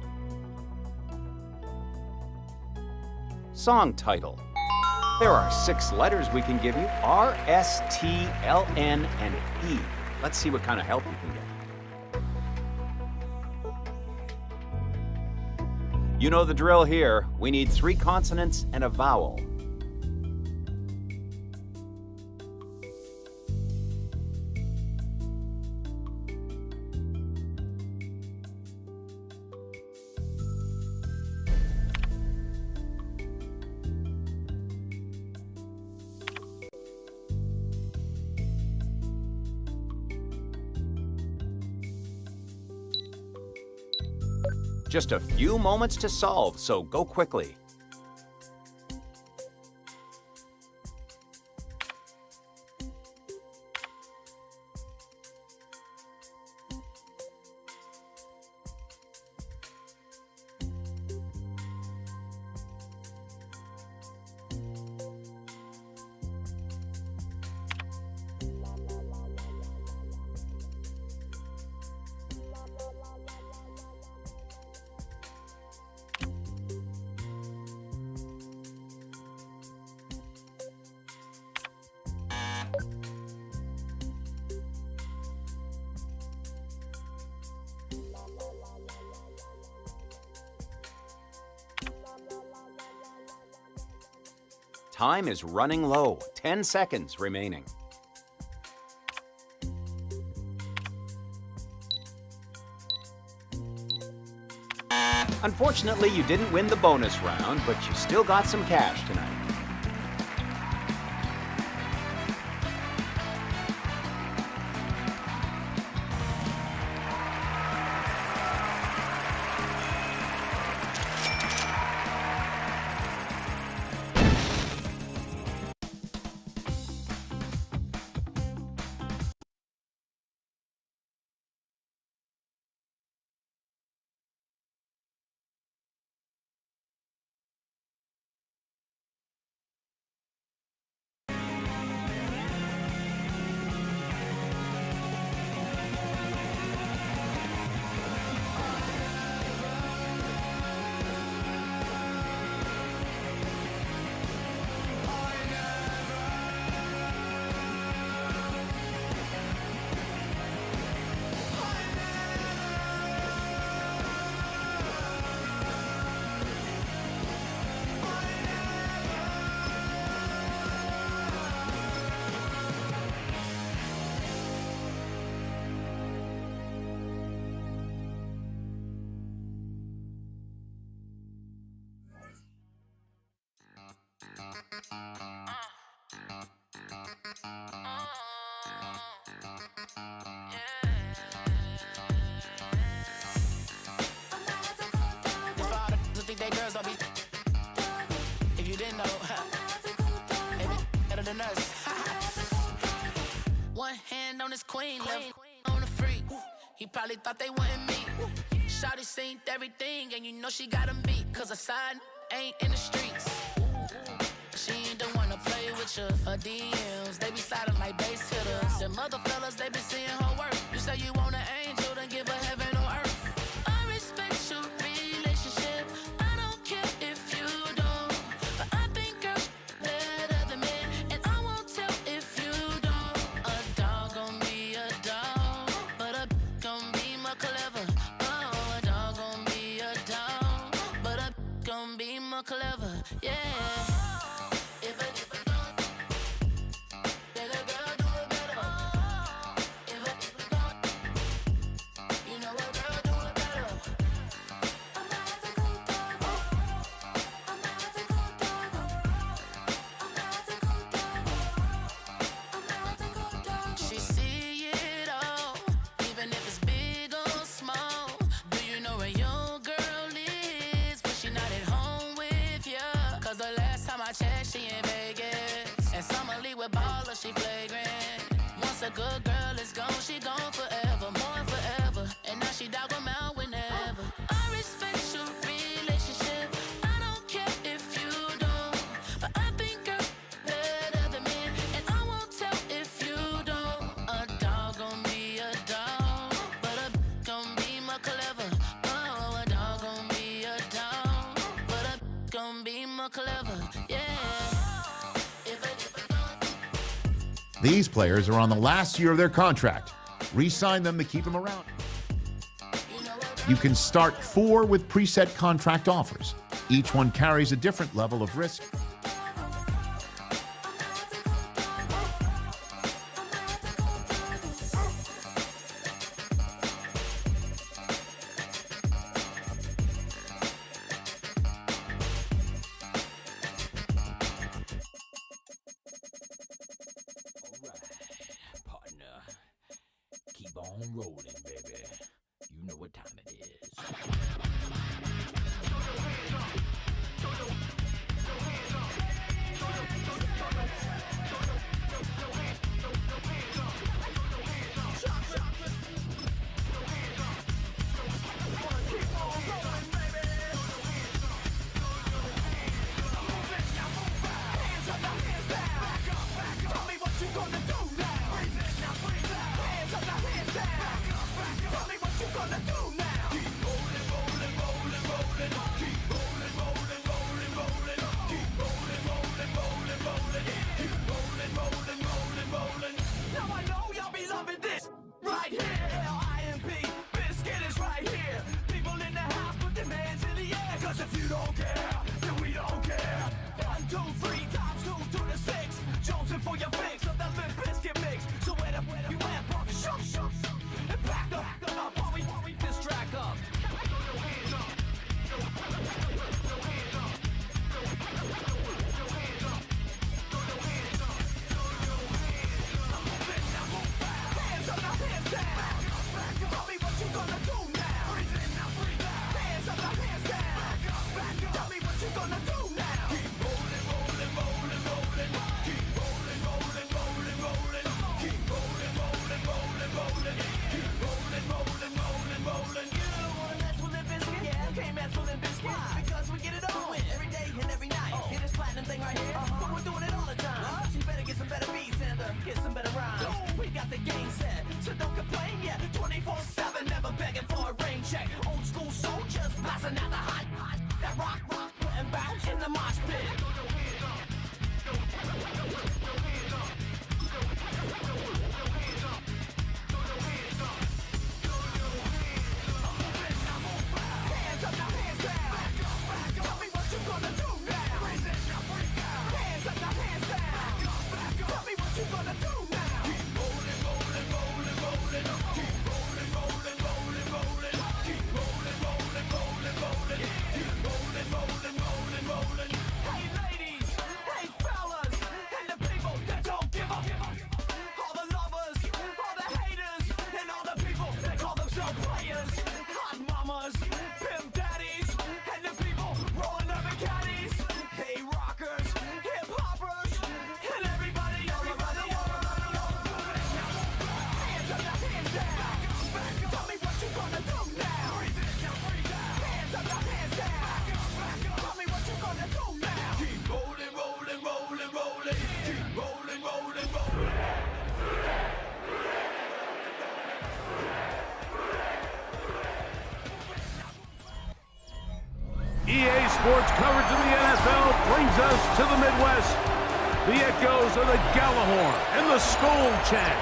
Song title. There are 6 letters we can give you. R, S, T, L, N, and E. Let's see what kind of help you can get. You know the drill here. We need 3 consonants and a vowel. Just a few moments to solve, so go quickly. Time is running low. 10 seconds remaining. Unfortunately, you didn't win the bonus round, but you still got some cash tonight. If you didn't know, maybe better than us. One hand on his queen, left on a freak. He probably thought they wanted me. Shawty seen everything, and you know she got him beat. Cause her side ain't in the streets. She ain't the one to play with you. Her DMs, they be sliding like base hitters. Them other fellas, they be seeing her work. You say you want an angel, then give her heaven on earth. I respect your relationship. I don't care if you don't. But I think girls better than men. And I won't tell if you don't. A dog gon' be a dog, but a gon' be more clever. Oh, a dog gon' be a dog, but a gon' be more clever. Yeah. She in Vegas, and Summer Lee with baller, she flagrant. Once a good girl is gone, she gone forever, more forever. And now she dog 'em out whenever. I respect your relationship. I don't care if you don't, but I think girls better than men, and I won't tell if you don't. A dog gon' be a dog, but a gon' be more clever. Oh, a dog gon' be a dog, but a gon' be more clever. Yeah. These players are on the last year of their contract. Re-sign them to keep them around. You can start 4 with preset contract offers. Each one carries a different level of risk. Keep on rolling, baby. You know what time it is. Tell me what you gonna do now. busting out the hot, that rock, and bounce in the mosh pit. Hands up, now hands down. Tell me what you gonna do now. Hands up, now hands down. Tell me what you gonna do now. Keep rolling, rolling, rolling, rolling. Keep rolling, rolling, rolling, rolling. Keep rolling, rolling, rolling, rolling. Keep rolling, rolling, rolling, rolling. Hey ladies, hey fellas, and the people that don't give up. All the lovers, all the haters, and all the people that call themselves players. Hot mamas, pimp daddies, and the people rolling up in caddies. Hey rockers, hip hoppers, and everybody all around the world. Hands up, now hands down. Tell me what you gonna do now. Hands up, now hands down. Tell me what you gonna do now. Keep rolling, rolling, rolling, rolling. Keep rolling, rolling, rolling. EA Sports coverage of the NFL brings us to the Midwest. The echoes of the Gallahorn and the Skol chant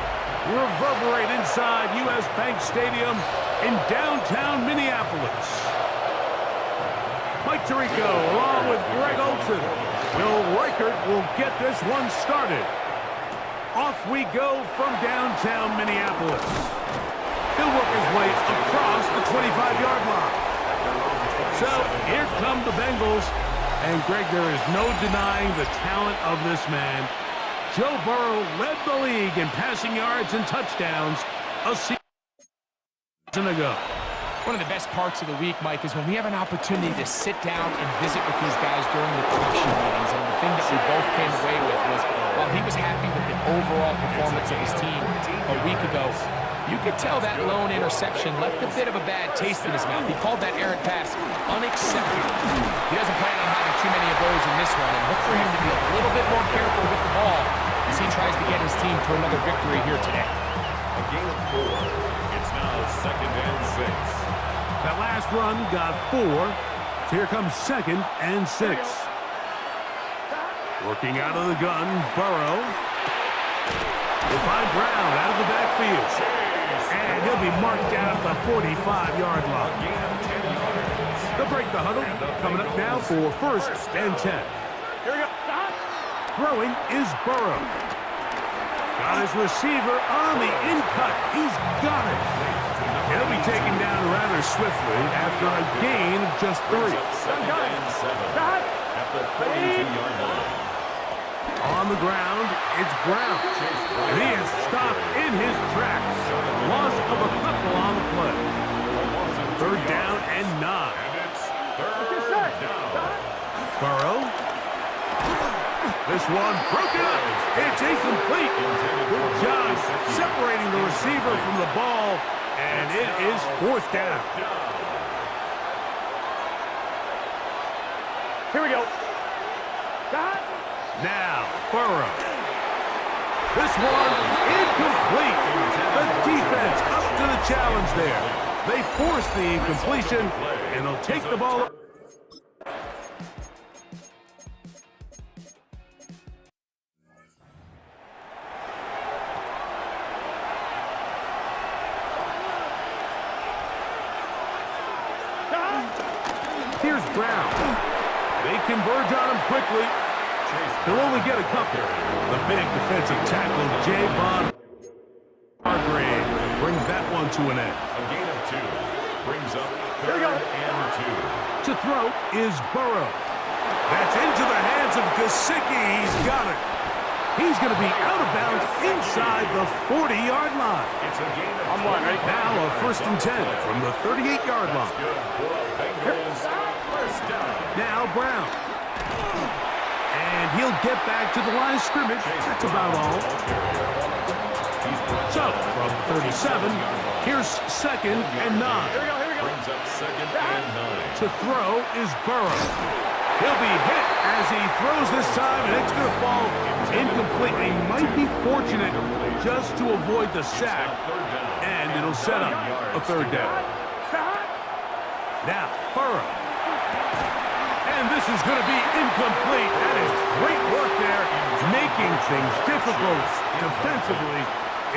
reverberate inside U.S. Bank Stadium in downtown Minneapolis. Mike Tirico along with Greg Olson. Bill Reichert will get this one started. Off we go from downtown Minneapolis. He'll work his way across the 25-yard line. So here come the Bengals. And Greg, there is no denying the talent of this man. Joe Burrow led the league in passing yards and touchdowns a season ago. One of the best parts of the week, Mike, is when we have an opportunity to sit down and visit with these guys during the production meetings. And the thing that we both came away with was, while he was happy with the overall performance of his team a week ago, you could tell that lone interception left a bit of a bad taste in his mouth. He called that errant pass unacceptable. He doesn't plan on having too many of those in this one, and look for him to be a little bit more careful with the ball as he tries to get his team to another victory here today. A gain of 4. It's now 2nd and 6. That last run got 4. So here comes 2nd and 6. Working out of the gun, Burrow. We'll find Brown out of the backfield. And he'll be marked down at the 45-yard line. They'll break the huddle. Coming up now for 1st and 10. Here we go. Throwing is Burrow. Got his receiver on the in-cut. He's got it. He'll be taken down rather swiftly after a gain of just 3. At the 32-yard line. On the ground, it's Brown. And he is stopped in his tracks. Loss of a couple on the play. 3rd down and 9. And it's 3rd down. Burrow. This one broken up. It's incomplete. Good job separating the receiver from the ball. And it is 4th down. Here we go. Now, Burrow. This one incomplete. The defense up to the challenge there. They force the incompletion, and they'll take the ball. Here's Brown. They converge on him quickly. They'll only get a couple. The big defensive tackle, Javon Hargrave, brings that one to an end. A gain of 2. Brings up 3rd and 2. To throw is Burrow. That's into the hands of Gesicki. He's got it. He's going to be out of bounds inside the 40-yard line. It's a gain of 2. Now a 1st and 10 from the 38-yard line. Good for Bengals. 1st down. Now Brown. And he'll get back to the line of scrimmage. That's about all. So, from 37, here's 2nd and 9. Brings up 2nd and 9. To throw is Burrow. He'll be hit as he throws this time, and it's going to fall incomplete. He might be fortunate just to avoid the sack, and it'll set up a 3rd down. Now, Burrow. And this is going to be incomplete. That is great work there, making things difficult defensively.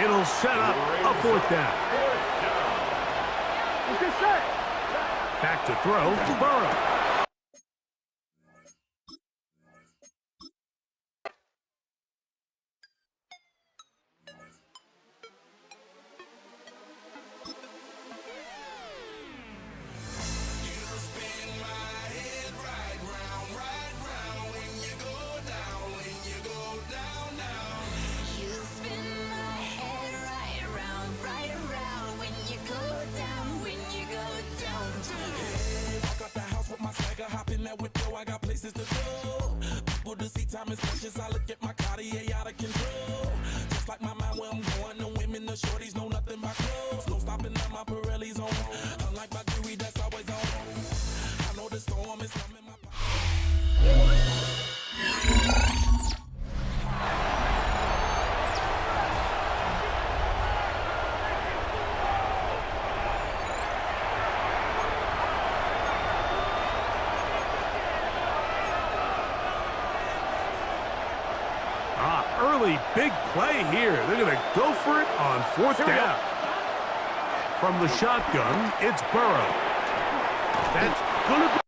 It'll set up a 4th down. Back to throw, Burrow. I got places to go. People to see, time is precious. I look at my Cartier out of control. Just like my mind where I'm going. The women, the shorties know nothing but clothes. No stopping at my Pirelli's on. Unlike my jewelry that's always on. I know the storm is coming. Early big play here. They're going to go for it on 4th down. From the shotgun, it's Burrow. That's going to be...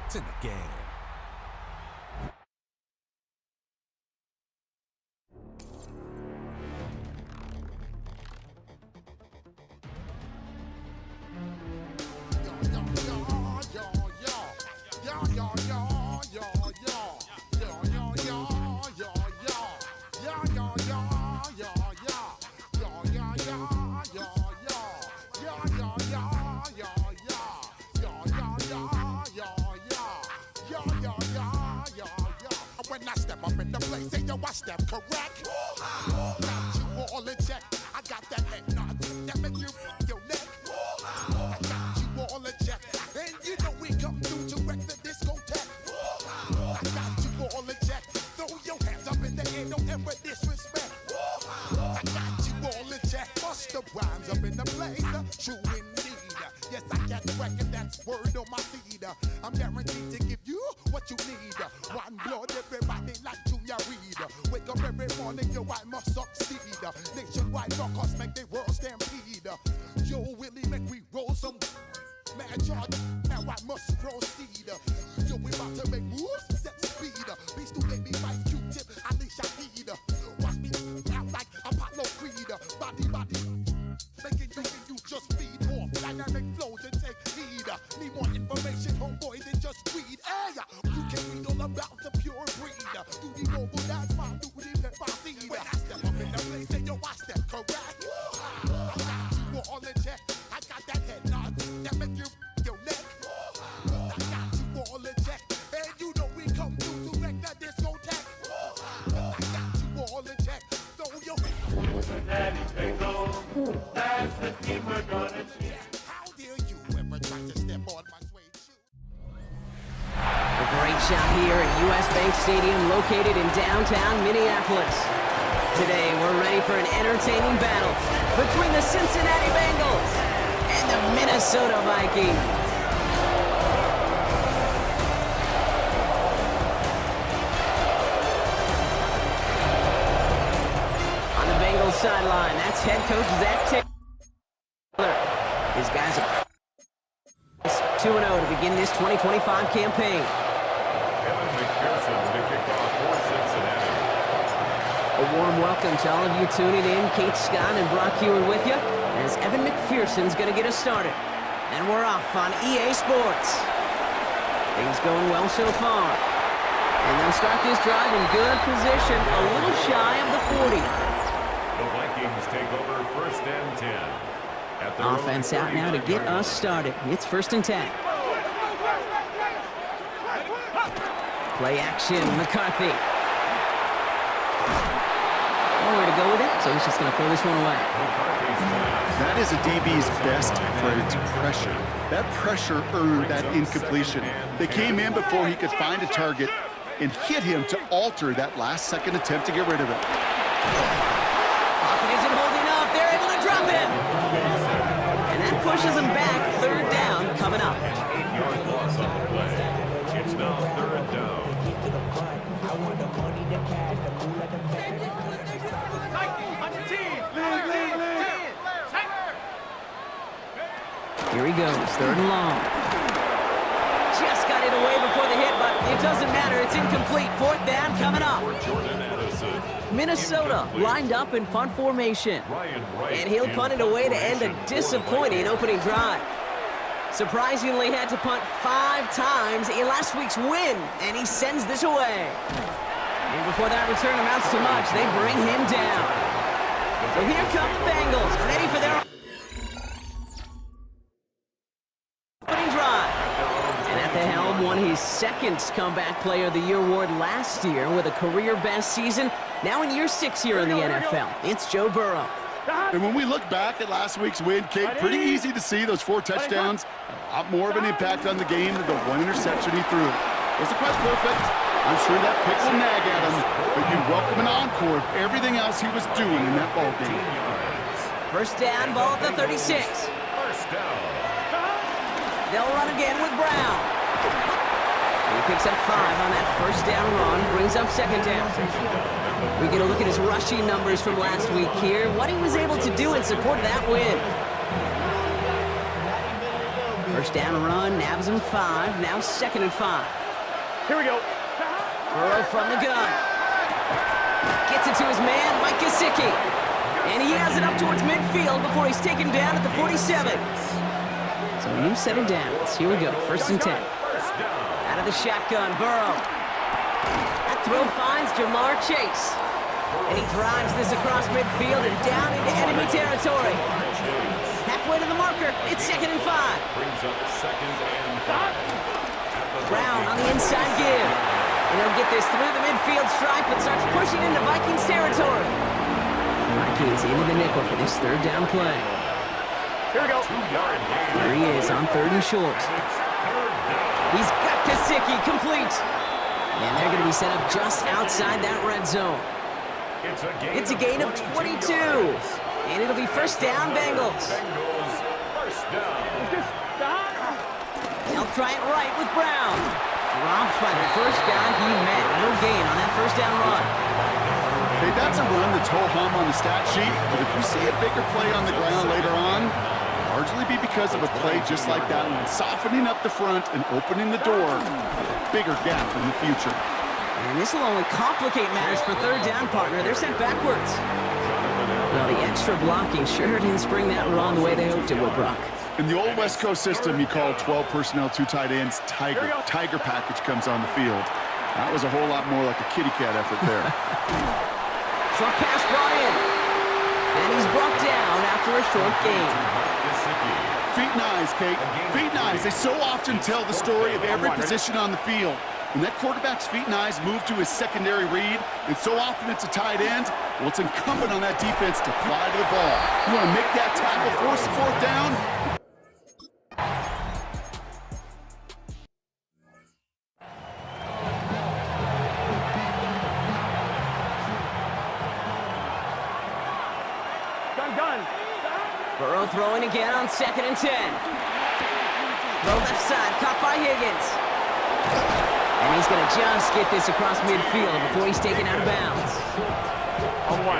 It's in the game. When I step up in the place, say yo, I step correct. Got you all in check. I got that head nod that make you your neck. I got you all in check, and you know we come through to wreck the discotheque. I got you all in check. Throw your hands up in the air, don't ever disrespect. I got you all in check. Bust the rhymes up in the place, true indeed. Yes, I can reckon that's word on my seed. I'm guaranteed to give you what you need. One blood, everybody like Junior Reed. Wake up every morning, yo, I must succeed. Nationwide rockers make the world stampede. Yo, Willie, make we roll some mad charge. Now I must proceed. Yo, we about to make moves, set speed. Beast to make me fight Q-tip, Ali Shaheed. Watch me out like Apollo Creed. Body, making you just feed off dynamic flows and take heed. Need more information, homeboy, than just read. Hey, you can read all about the pure breed. Do the noble dance, my duty, let my seed. When I step up in the place, say yo, I step correct. I got you all in check. I got that head nod that make you your neck. I got you all in check, and you know we come through to wreck the discotheque. I got you all in check. Throw your Daddy, take home. That's the team we're gonna cheer. How dare you ever try to step on my suede shoe? A great shot here at US Bank Stadium, located in downtown Minneapolis. Today, we're ready for an entertaining battle between the Cincinnati Bengals and the Minnesota Vikings. On the Bengals sideline, that's head coach Zach Taylor. His guys are 2-0 to begin this 2025 campaign. Evan McPherson to kick off for Cincinnati. A warm welcome to all of you tuning in. Kate Scott and Brock Hewitt with you as Evan McPherson's going to get us started. And we're off on EA Sports. Things going well so far. And they'll start this drive in good position, a little shy of the 40. The Vikings take over 1st and 10. At their Offense out now to get us started. It's 1st and 10. Play action, McCarthy. Nowhere to go with it, so he's just going to throw this one away. McCarthy's pass That is a DB's best friend, pressure. That pressure earned that incompletion. They came in before he could find a target and hit him to alter that last-second attempt to get rid of it. Pocket isn't holding up. They're able to drop him. And that pushes him back. Third down coming up. 8-yard loss on the play. It's now third down. Here he goes, third and long. Just got it away before the hit, but it doesn't matter. It's incomplete. Fourth down coming up. Minnesota lined up in punt formation. And he'll punt it away to end a disappointing opening drive. Surprisingly had to punt 5 times in last week's win, and he sends this away. And before that return amounts to much, they bring him down. So here come the Bengals, ready for their opening drive. And at the helm, won his second Comeback Player of the Year award last year with a career-best season. Now in year 6 here in the NFL, it's Joe Burrow. And when we look back at last week's win, Kate, pretty easy to see those 4 touchdowns. A lot more of an impact on the game than the 1 interception he threw. Wasn't quite perfect. I'm sure that pick will nag at him, but you'd welcome an encore of everything else he was doing in that ball game. First down, ball at the 36. They'll run again with Brown. He picks up 5 on that first down run, brings up second down. We get a look at his rushing numbers from last week here, what he was able to do in support of that win. First down run, nabs him 5, now second and 5. Here we go. Burrow from the gun. Gets it to his man, Mike Gesicki. And he has it up towards midfield before he's taken down at the 47. So a new set of downs. Here we go, first and 10. Out of the shotgun, Burrow. That throw finds Jamar Chase. And he drives this across midfield and down into enemy territory. Halfway to the marker, it's second and 5. Brings up second and 5. Brown on the inside give. And he'll get this through the midfield stripe and starts pushing into Vikings territory. Vikings into the nickel for this third down play. Here we go. Here he is on third and short. He's got Gesicki complete. And they're going to be set up just outside that red zone. It's a gain of 22. And it'll be first down, Bengals. They'll try it right with Brown. Dropped by the first guy he met. No gain on that first down run. Hey, that's a run that's ho-hum on the stat sheet, but if you see a bigger play on the ground later on, largely be because of a play just like that one, softening up the front and opening the door. Bigger gap in the future. And this will only complicate matters for third down, partner. They're sent backwards. Well, the extra blocking sure didn't spring that run the way they hoped it would, Brock. In the old West Coast system, you call 12 personnel, 2 tight ends, Tiger. Tiger package comes on the field. That was a whole lot more like a kitty cat effort there. Short pass brought in. And he's brought down after a short gain. Feet and eyes, Kate. Feet and eyes. They so often tell the story of every position on the field. When that quarterback's feet and eyes move to his secondary read, and so often it's a tight end, well, it's incumbent on that defense to fly to the ball. You want to make that tackle, force the fourth down? Burrow throwing again on second and 10. Throw left side, caught by Higgins. And he's going to just get this across midfield before he's taken out of bounds.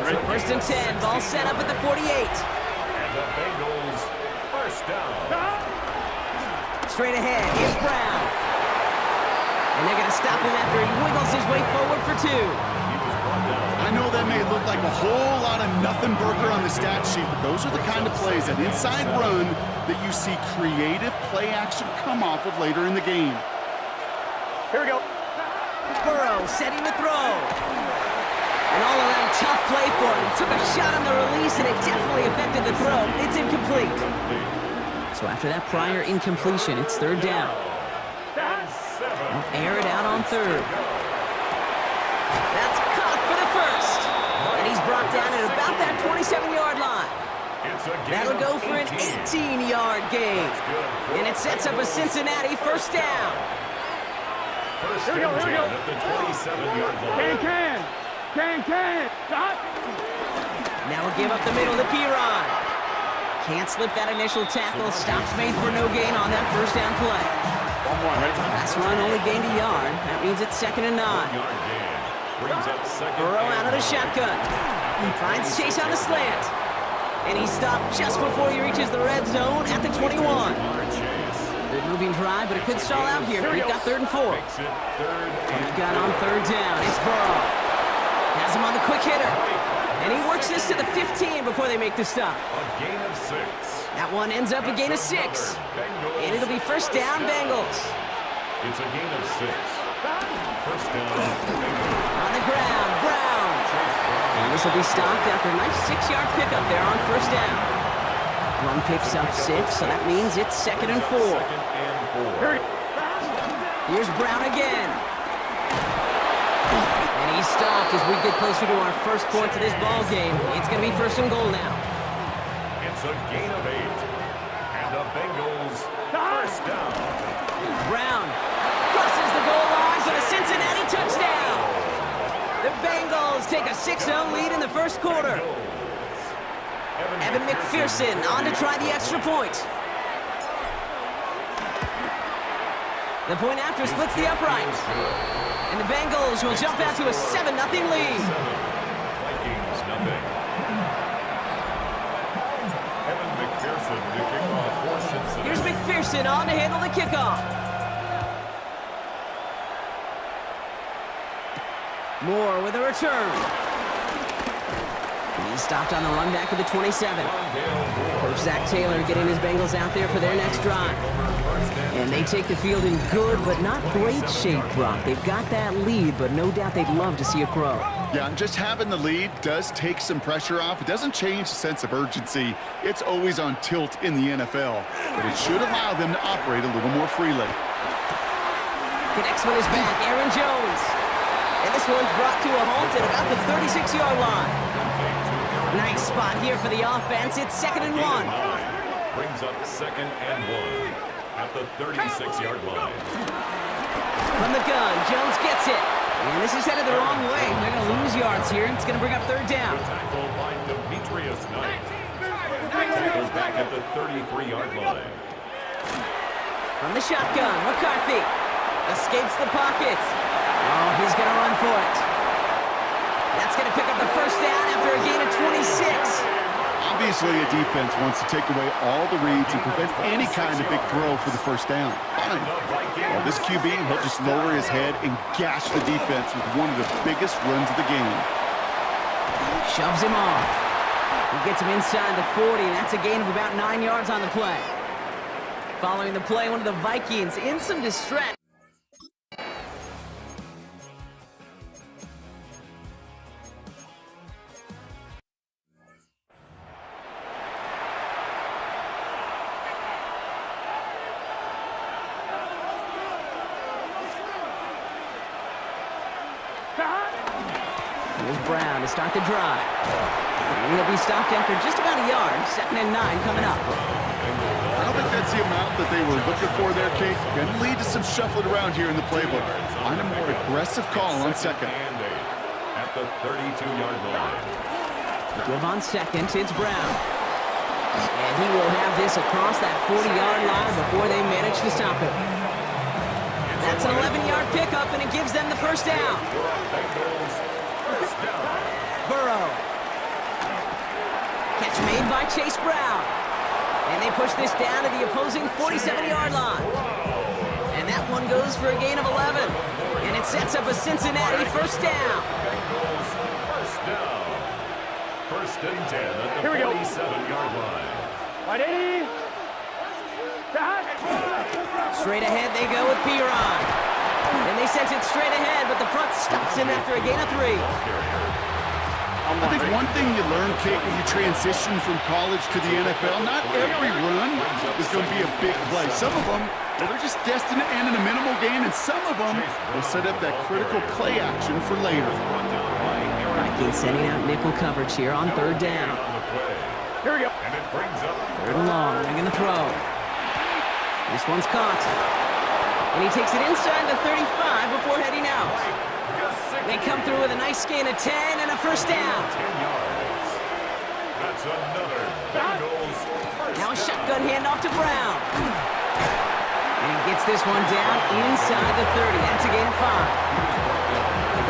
So first and 10, ball set up at the 48. And the Bengals first down. Straight ahead, here's Brown. And they're going to stop him after he wiggles his way forward for 2. I know that may look like a whole lot of nothing burger on the stat sheet, but those are the kind of plays, that inside run, that you see creative play action come off of later in the game. Here we go. Burrow setting the throw. An all-around tough play for him. He took a shot on the release, and it definitely affected the throw. It's incomplete. So after that prior incompletion, it's third down. They'll air it out on third. That's caught for the first. And he's brought down at about that 27-yard line. That'll go for an 18-yard gain. And it sets up a Cincinnati first down. Here we go. At the 27-yard line. Can. Stop. Now we'll give up the middle to Piron. Can't slip that initial tackle. Stops made for no gain on that first down play. Last run only gained a yard. That means it's 2nd and 9. Burrow out of the shotgun. Finds Chase on the slant. And he stopped just before he reaches the red zone at the 21. Good moving drive, but it could stall out here. We've got 3rd and 4. We've got on 3rd down. It's Burrow. Has him on the quick hitter. And he works this to the 15 before they make the stop. A gain of 6. That one ends up a gain of 6. And it'll be first down, Bengals. It's a gain of 6. First down. On the ground, Brown. And this will be stopped after a nice 6-yard pickup there on first down. One picks up 6, so that means it's 2nd and 4. Here's Brown again. And he's stopped as we get closer to our first points of this ball game. It's going to be 1st and goal now. It's a gain of 8. And the Bengals first down. Brown crosses the goal line for the Cincinnati touchdown. The Bengals take a 6-0 lead in the first quarter. Evan McPherson on to try the extra point. The point after splits the upright. And the Bengals will jump out to a 7-0 lead. Vikings nothing. Evan McPherson to kick off for Cincinnati. Here's McPherson on to handle the kickoff. Moore with a return. He's stopped on the run back of the 27. Coach Zach Taylor getting his Bengals out there for their next drive. And they take the field in good but not great shape, Brock. They've got that lead, but no doubt they'd love to see it grow. Yeah, and just having the lead does take some pressure off. It doesn't change the sense of urgency. It's always on tilt in the NFL, but it should allow them to operate a little more freely. Connects with his back, Aaron Jones. And this one's brought to a halt at about the 36-yard line. Nice spot here for the offense. It's 2nd and 1. Brings up 2nd and 1 at the 36-yard line. From the gun, Jones gets it. And this is headed the wrong way. They're going to lose yards here. It's going to bring up 3rd down. Tackle by Demetrius Knight. Tackles back at the 33-yard line. From the shotgun, McCarthy escapes the pocket. Oh, he's going to run for it. That's going to pick up the first down after a gain of 26. Obviously, a defense wants to take away all the reads and prevent any kind of big throw for the first down. Fine. Well, this QB, he'll just lower his head and gash the defense with one of the biggest runs of the game. Shoves him off. He gets him inside the 40. That's a gain of about 9 yards on the play. Following the play, one of the Vikings in some distress. Here's Brown to start the drive. And he'll be stopped after just about a yard. 2nd and 9 coming up. I don't think that's the amount that they were looking for there, Kate. Going to lead to some shuffling around here in the playbook. Find a more aggressive call on 2nd. At the 32-yard line. Give on 2nd, it's Brown. And he will have this across that 40-yard line before they manage to stop him. That's an 11-yard pickup, and it gives them the first down. Burrow. Catch made by Chase Brown. And they push this down to the opposing 47-yard line. And that one goes for a gain of 11. And it sets up a Cincinnati first down. First down. 1st and 10 at the 47-yard line. Straight ahead they go with Piron. And they sent it straight ahead, but the front stops him after a gain of 3. I think one thing you learn, Kate, when you transition from college to the NFL, not every run is going to be a big play. Some of them, they're just destined to end in a minimal gain, and some of them will set up that critical play action for later. Vikings sending out nickel coverage here on 3rd down. Here we go. And it brings up 3rd and long. They're going to throw. This one's caught. And he takes it inside the 35 before heading out. They come through with a nice gain of 10 and a first down. 10 yards. That's another Bengals first Now a down. shotgun handoff to Brown. And he gets this one down inside the 30. That's a gain of 5.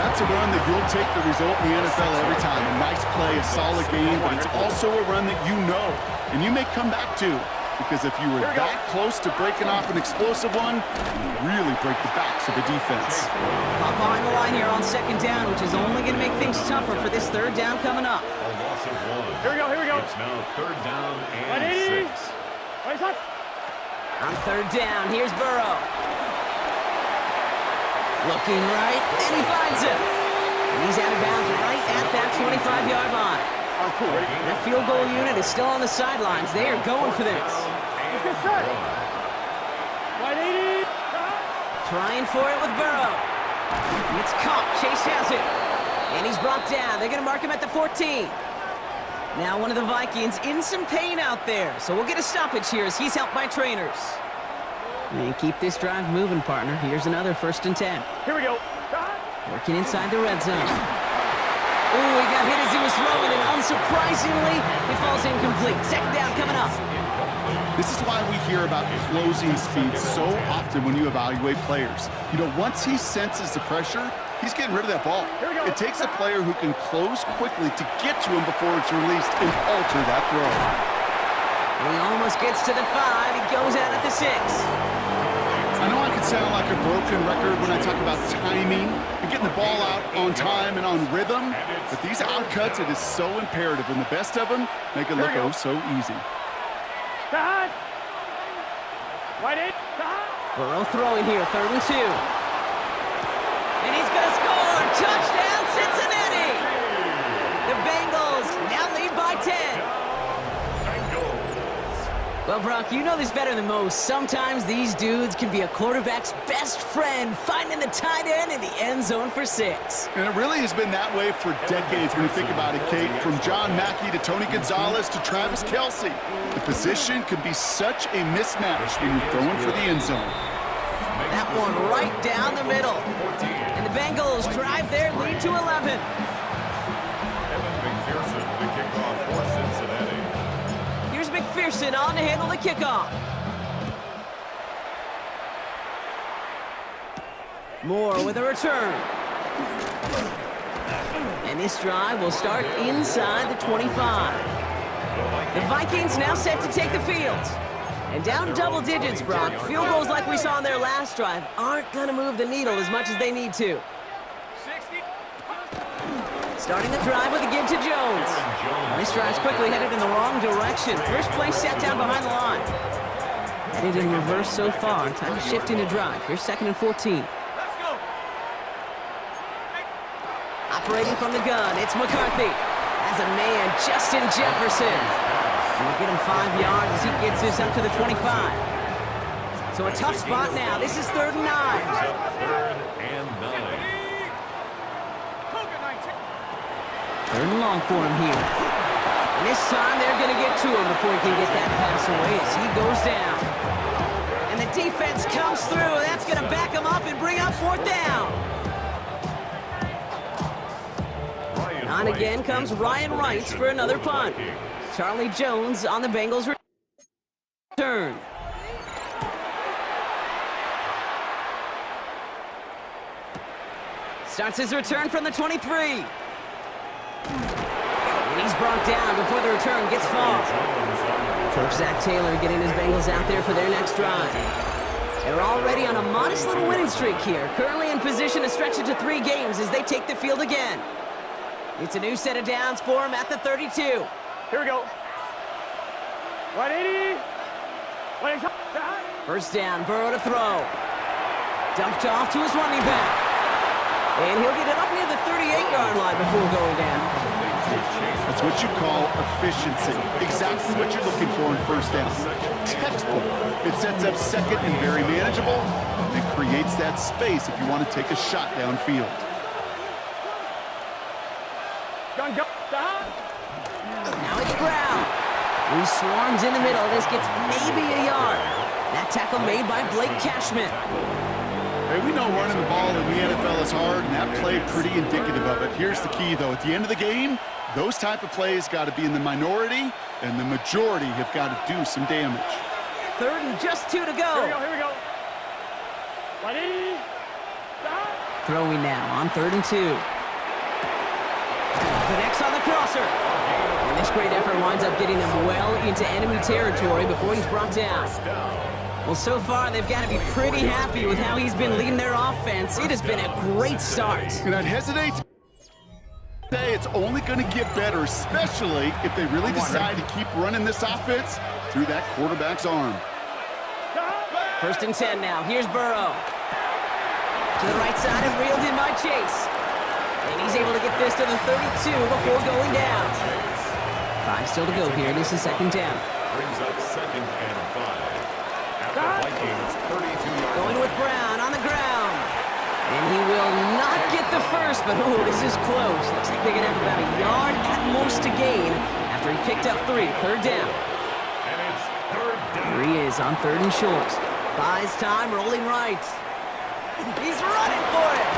That's a run that you'll take the result in the NFL every time. A nice play, a solid game, but it's also a run that you know, and you may come back to, because if you were that close to breaking off an explosive one, you really break the backs of the defense. Hop behind the line here on 2nd down, which is only going to make things tougher for this 3rd down coming up. A loss of 1. Here we go. It's now 3rd down and 6. On 3rd down, here's Burrow. Looking right, and he finds him. And he's out of bounds right at that 25-yard line. That field goal unit is still on the sidelines. They are going for this. Trying for it with Burrow. And it's caught. Chase has it. And he's brought down. They're going to mark him at the 14. Now one of the Vikings in some pain out there. So we'll get a stoppage here as he's helped by trainers. And keep this drive moving, partner. Here's another 1st and 10. Here we go. Working inside the red zone. Ooh, he got hit as he was throwing, and unsurprisingly, he falls incomplete. 2nd down coming up. This is why we hear about closing speed so often when you evaluate players. You know, once he senses the pressure, he's getting rid of that ball. It takes a player who can close quickly to get to him before it's released and alter that throw. And he almost gets to the 5. He goes out at the 6. I know I can sound like a broken record when I talk about timing and getting the ball out on time and on rhythm, but these outcuts, it is so imperative, and the best of them make it look oh so easy. Burrow throwing here, 3rd and 2. And he's going to score! Touchdown, Cincinnati! The Bengals now lead by 10. Well, Brock, you know this better than most. Sometimes these dudes can be a quarterback's best friend, finding the tight end in the end zone for 6. And it really has been that way for decades when you think about it, Kate. From John Mackey to Tony Gonzalez to Travis Kelce. The position can be such a mismatch when you're throwing for the end zone. That one right down the middle. And the Bengals drive their lead to 11. Evan McPherson, the kickoff for Cincinnati. Here's McPherson on to handle the kickoff. Moore with a return. And this drive will start inside the 25. The Vikings now set to take the field. And down double digits, Brock. Field goals like we saw on their last drive aren't going to move the needle as much as they need to. Starting the drive with a give to Jones. And this drive's quickly headed in the wrong direction. First play set down behind the line. Headed in reverse so far. Time to shift into drive. Here's 2nd and 14. Operating from the gun, it's McCarthy. As a man, Justin Jefferson. And we'll get him 5 yards as he gets this up to the 25. So a tough spot now. This is 3rd and 9. 3rd and 9. 3rd and long for him here. And this time they're going to get to him before he can get that pass away as he goes down. And the defense comes through. That's going to back him up and bring up 4th down. On again comes Ryan Wright for another punt. Charlie Jones on the Bengals return. Starts his return from the 23. And he's brought down before the return gets far. Coach Zach Taylor getting his Bengals out there for their next drive. They're already on a modest little winning streak here. Currently in position to stretch it to 3 games as they take the field again. It's a new set of downs for him at the 32. Here we go. 180. First down, Burrow to throw. Dumped off to his running back. And he'll get it up near the 38-yard line before going down. That's what you call efficiency. Exactly what you're looking for in first down. Textbook. It sets up 2nd and very manageable. It creates that space if you want to take a shot downfield. Now it's Brown. He swarms in the middle. This gets maybe a yard. That tackle made by Blake Cashman. Hey, we know running the ball in the NFL is hard, and that play pretty indicative of it. Here's the key, though. At the end of the game, those type of plays got to be in the minority, and the majority have got to do some damage. 3rd and just 2 to go. Here we go. Ready? Throwing now on 3rd and 2. Connects on the crosser. And this great effort winds up getting him well into enemy territory before he's brought down. Well, so far, they've got to be pretty happy with how he's been leading their offense. It has been a great start. And I'd hesitate to say it's only going to get better, especially if they really decide to keep running this offense through that quarterback's arm. 1st and 10 now. Here's Burrow. To the right side and reeled in by Chase. And he's able to get this to the 32 before going down. 5 still to go here. This is 2nd down. Brings up 2nd and 5. After Vikings 32 yards. Going with Brown on the ground. And he will not get the first, but oh, this is close. Looks like they're going to have about a yard at most to gain after he picked up 3. 3rd down. And it's 3rd down. Here he is on 3rd and short. Buys time, rolling right. He's running for it.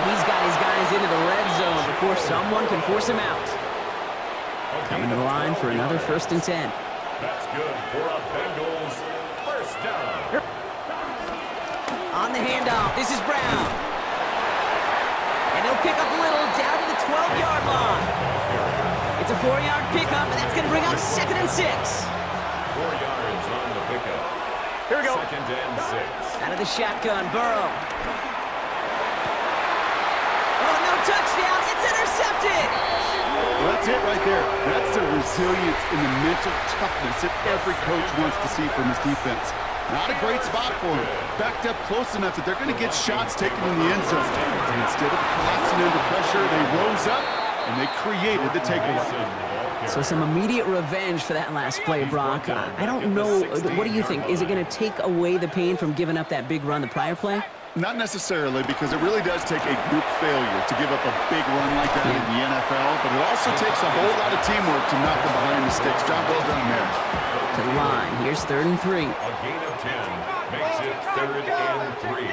He's got his guys into the red zone before someone can force him out. Coming to the line for another 1st and 10. That's good for a Bengals 1st down. On the handoff, this is Brown. And he'll pick up Little down to the 12-yard line. It's a 4-yard pickup, and that's going to bring up 2nd and 6. 4 yards on the pickup. Here we go. 2nd and 6. Out of the shotgun, Burrow. Oh, no touchdown. It's intercepted. Well, that's it right there. That's the resilience and the mental toughness that every coach wants to see from his defense. Not a great spot for him. Backed up close enough that they're going to get shots taken in the end zone. And instead of collapsing under pressure, they rose up and they created the takeaway. So some immediate revenge for that last play, Brock. I don't know. What do you think? Is it going to take away the pain from giving up that big run the prior play? Not necessarily, because it really does take a group failure to give up a big run like that in the NFL, but it also takes a whole lot of teamwork to knock them behind the sticks. Job well done there. To the line. Here's 3rd and 3. A gain of 10 makes it 3rd and 3.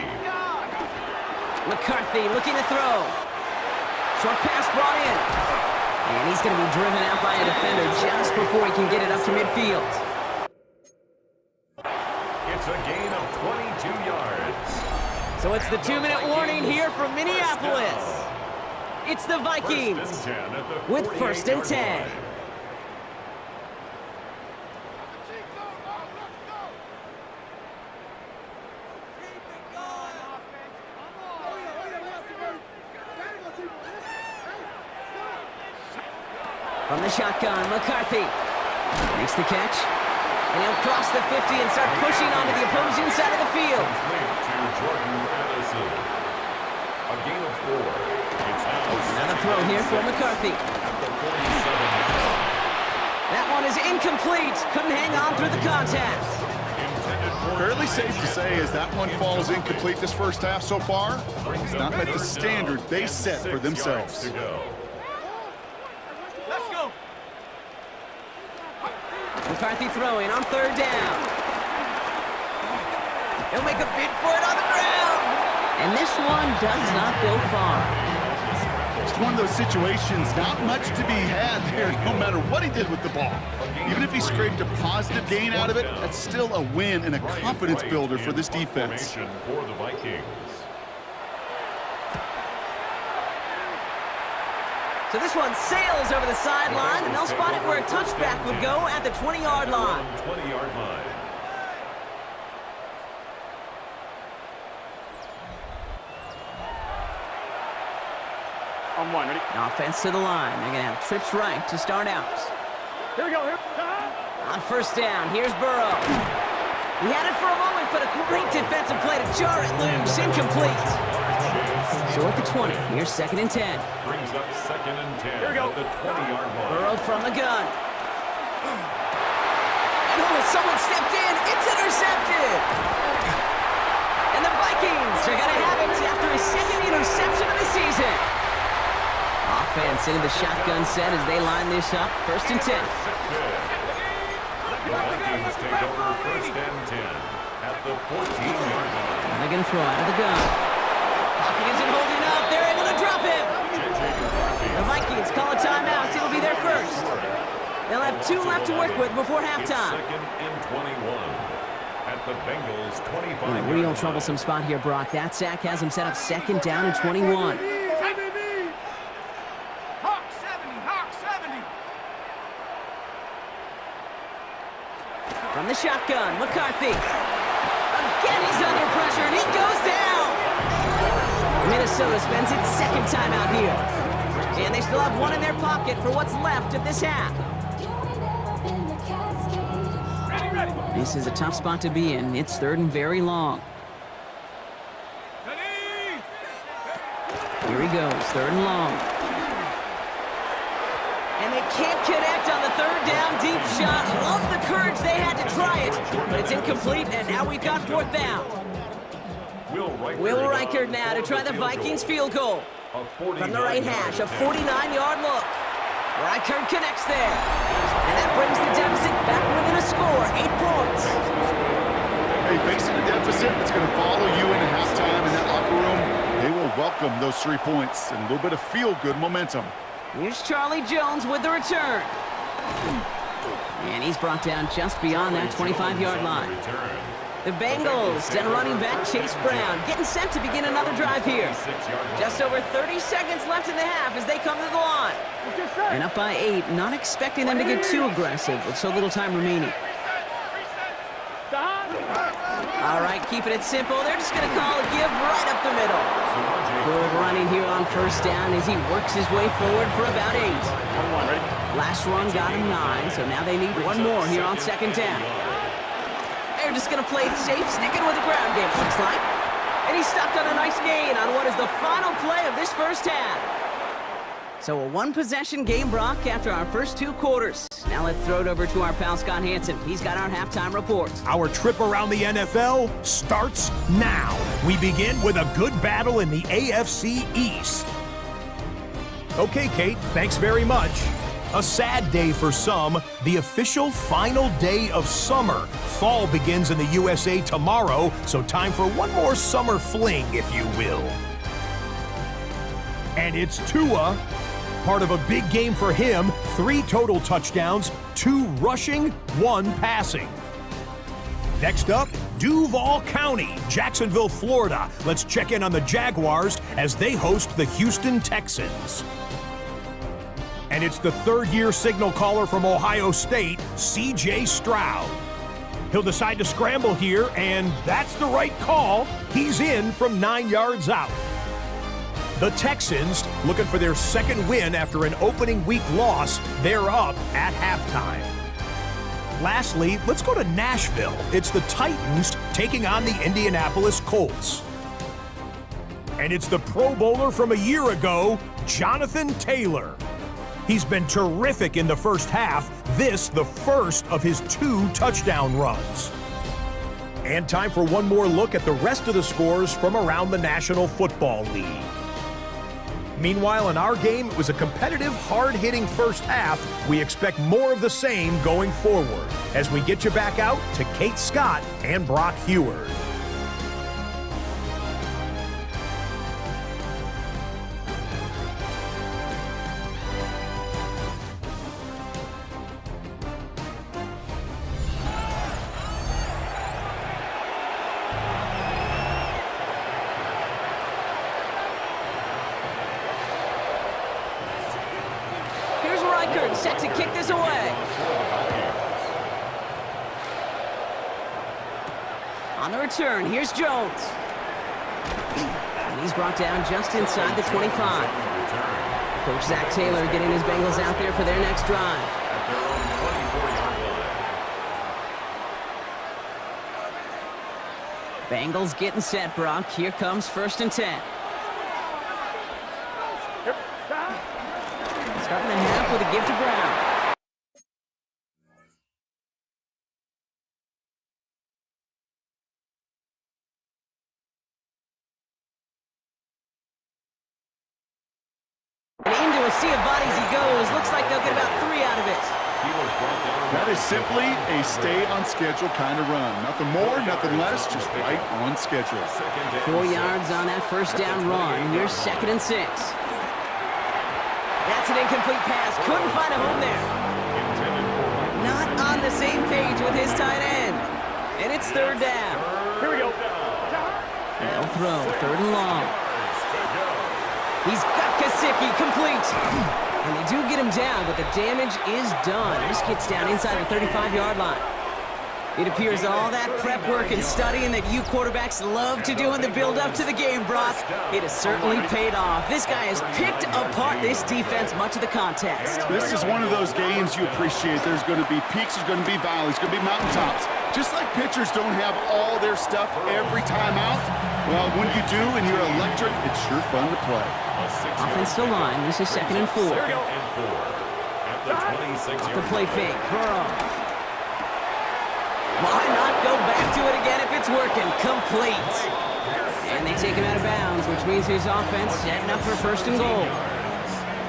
McCarthy looking to throw. Short pass brought in. And he's going to be driven out by a defender just before he can get it up to midfield. It's a gain of 22 yards. So it's the 2-minute warning here from Minneapolis. It's the Vikings with 1st and 10. From the shotgun, McCarthy makes the catch, and he'll cross the 50 and start pushing onto the opposing side of the field. To Jordan Addison. A gain of 4. It's now Another throw here for McCarthy. That one is incomplete. Couldn't hang on through the contact. Fairly safe to say as that one falls incomplete this first half so far, it's not met the standard they set for themselves. McCarthy throwing on 3rd down. He'll make a bid for it on the ground. And this one does not go far. It's one of those situations, not much to be had there no matter what he did with the ball. Even if he scraped a positive gain out of it, that's still a win and a confidence builder for this defense. For the Vikings. So this one sails over the sideline, and they'll spot it where a touchback would go at the 20-yard line. 20-yard line. On 1, ready? Offense to the line. They're going to have trips right to start out. Here we go. On 1st down, here's Burrow. He had it for a moment, but a great defensive play to jar it loose. Incomplete. So at the 20, here's 2nd and 10. Brings up 2nd and 10. Here we go. At the 20-yard line. Burrow from the gun. And oh, someone stepped in. It's intercepted. And the Vikings are going to have it after his 2nd interception of the season. Offense into the shotgun set as they line this up. 1st and 10. The Vikings take over 1st and 10 at the 14-yard line. And they're going to throw out of the gun. Pocket isn't holding up. They're able to drop him. The Vikings call a timeout. It'll be their first. They'll have 2 left to work with before halftime. It's 2nd and 21 at the Bengals 25. In a real troublesome spot here, Brock. That sack has him set up 2nd down and 21. From the shotgun, McCarthy. Again, he's under pressure, and he goes down. Minnesota spends its 2nd timeout here. And they still have 1 in their pocket for what's left of this half. This is a tough spot to be in. It's 3rd and very long. Here he goes, 3rd and long. And they can't connect on the 3rd down deep shot. Love the courage they had to try it, but it's incomplete, and now we've got 4th down. Will Reichard now to try the Vikings field goal. From the right hash, a 49-yard look. Reichard connects there. And that brings the deficit back within a score, 8 points. Hey, facing a deficit that's going to follow you into halftime in that locker room, they will welcome those 3 points and a little bit of feel-good momentum. Here's Charlie Jones with the return. And he's brought down just beyond that 25-yard line. The Bengals send running back Chase Brown, getting set to begin another drive here. Just over 30 seconds left in the half as they come to the line. And up by 8, not expecting them to get too aggressive with so little time remaining. All right, keeping it simple. They're just going to call a give right up the middle. Good running here on 1st down as he works his way forward for about 8. Last run got him 9, so now they need 1 more here on 2nd down. They're just going to play it safe, sticking with the ground game, looks like. And he stopped on a nice gain on what is the final play of this 1st half. So a 1-possession game, Brock, after our first 2 quarters. Now let's throw it over to our pal Scott Hansen. He's got our halftime report. Our trip around the NFL starts now. We begin with a good battle in the AFC East. Okay, Kate, thanks very much. A sad day for some, the official final day of summer. Fall begins in the USA tomorrow, so time for one more summer fling, if you will. And it's Tua, part of a big game for him. 3 total touchdowns, 2 rushing, 1 passing. Next up, Duval County, Jacksonville, Florida. Let's check in on the Jaguars as they host the Houston Texans. And it's the 3rd-year signal caller from Ohio State, C.J. Stroud. He'll decide to scramble here, and that's the right call. He's in from 9 yards out. The Texans, looking for their 2nd win after an opening week loss, they're up at halftime. Lastly, let's go to Nashville. It's the Titans taking on the Indianapolis Colts. And it's the Pro Bowler from a year ago, Jonathan Taylor. He's been terrific in the first half, this the first of his 2 touchdown runs. And time for one more look at the rest of the scores from around the National Football League. Meanwhile, in our game, it was a competitive, hard-hitting first half. We expect more of the same going forward as we get you back out to Kate Scott and Brock Heward. Set to kick this away. On the return, here's Jones. And he's brought down just inside the 25. Coach Zach Taylor getting his Bengals out there for their next drive. Bengals getting set, Brock. Here comes 1st and 10. Starting the half with a give to Brown. And into a sea of bodies he goes. Looks like they'll get about 3 out of it. That is simply a stay-on-schedule kind of run. Nothing more, nothing less, just right on schedule. 4 yards on that first down run. Here's 2nd and 6. That's an incomplete pass. Couldn't find a home there. Not on the same page with his tight end. And it's 3rd down. Here we go. They'll throw 3rd and long. He's got Gesicki complete. And they do get him down, but the damage is done. This gets down inside the 35-yard line. It appears all that prep work and studying that you quarterbacks love to do in the build-up to the game, Brock, it has certainly paid off. This guy has picked apart this defense much of the contest. This is one of those games you appreciate. There's going to be peaks, there's going to be valleys, going to be mountaintops. Just like pitchers don't have all their stuff every time out, well, when you do and you're electric, it's sure fun to play. Offensive line, this is 2nd and 4. Off the play fake, Burrow. Why not go back to it again if it's working? Complete. And they take him out of bounds, which means his offense setting up for 1st and goal.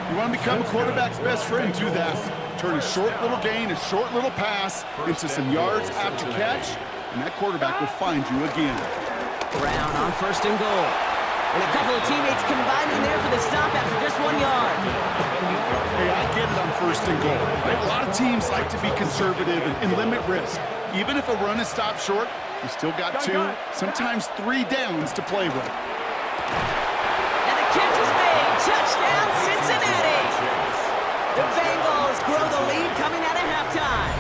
You want to become a quarterback's best friend, do that. Turn a short little gain, a short little pass into some yards after catch, and that quarterback will find you again. Brown on 1st and goal. And a couple of teammates combining there for the stop after just 1 yard. Hey, I get it on 1st and goal. Right? A lot of teams like to be conservative and limit risk. Even if a run is stopped short, you still got 2, sometimes 3 downs to play with. And the catch is made. Touchdown, Cincinnati. The Bengals grow the lead coming out of halftime.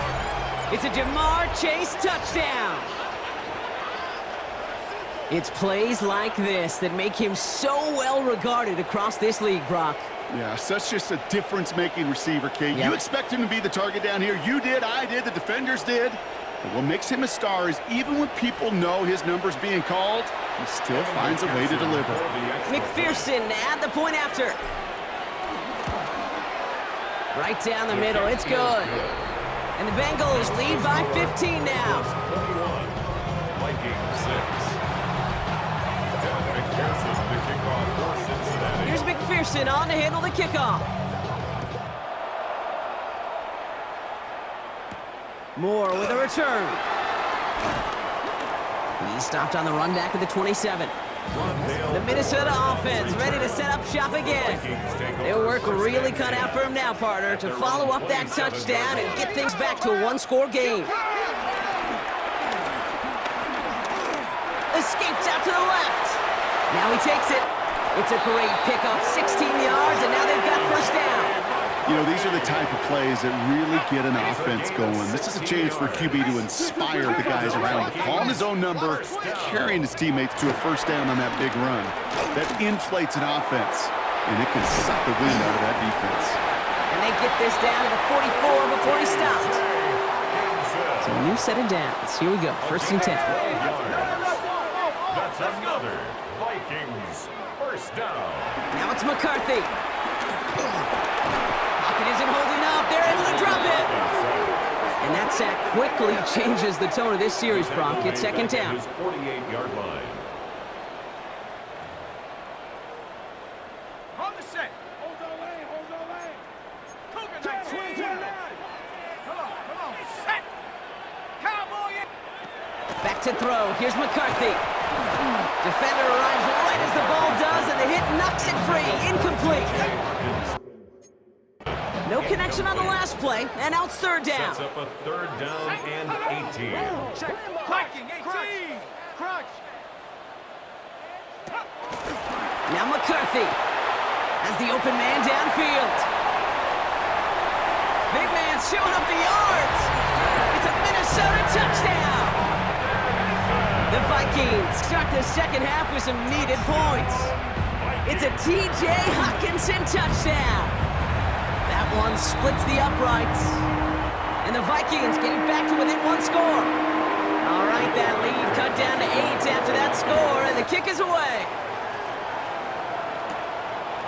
It's a Jamar Chase touchdown. It's plays like this that make him so well regarded across this league, Brock. Yeah, such just a difference-making receiver, Kate. You expect him to be the target down here. You did, I did, the defenders did. But what makes him a star is even when people know his number's being called, he still finds a way to deliver. McPherson at the point after. Right down the middle, it's good. And the Bengals lead by 15 now. Here's McPherson on to handle the kickoff. Moore with a return. He stopped on the run back of the 27. The Minnesota offense ready to set up shop again. Their work really cut out for him now, partner, to follow up that touchdown and get things back to a one-score game. Escapes out to the left. Now he takes it. It's a great pickup, 16 yards, and now they've got 1st down. You know, these are the type of plays that really get an offense going. This is a chance for QB to inspire the guys around him. Calling his own number, carrying his teammates to a 1st down on that big run. That inflates an offense, and it can suck the wind out of that defense. And they get this down to the 44 before he stopped. So a new set of downs. Here we go, 1st and 10. That's another Vikings 1st down. Now it's McCarthy. Pocket isn't holding up. They're able to drop it. And that sack quickly changes the tone of this series, Brock. It's 2nd down. 48-yard line. On the set. Hold on lane, hold on lane. Cougar night, Come on, set. Cowboy. Back to throw. Here's McCarthy. Defender arrives right as the ball does, and the hit knocks it free. Incomplete. No connection on the last play, and now it's 3rd down. Sets up a 3rd down and 18. Viking 18. Crunch. Now McCarthy has the open man downfield. Big man showing up the yards. It's a Minnesota touchdown. The Vikings start the 2nd half with some needed points. It's a T.J. Hockenson touchdown. That one splits the uprights. And the Vikings getting back to within 1 score. All right, that lead cut down to 8 after that score, and the kick is away.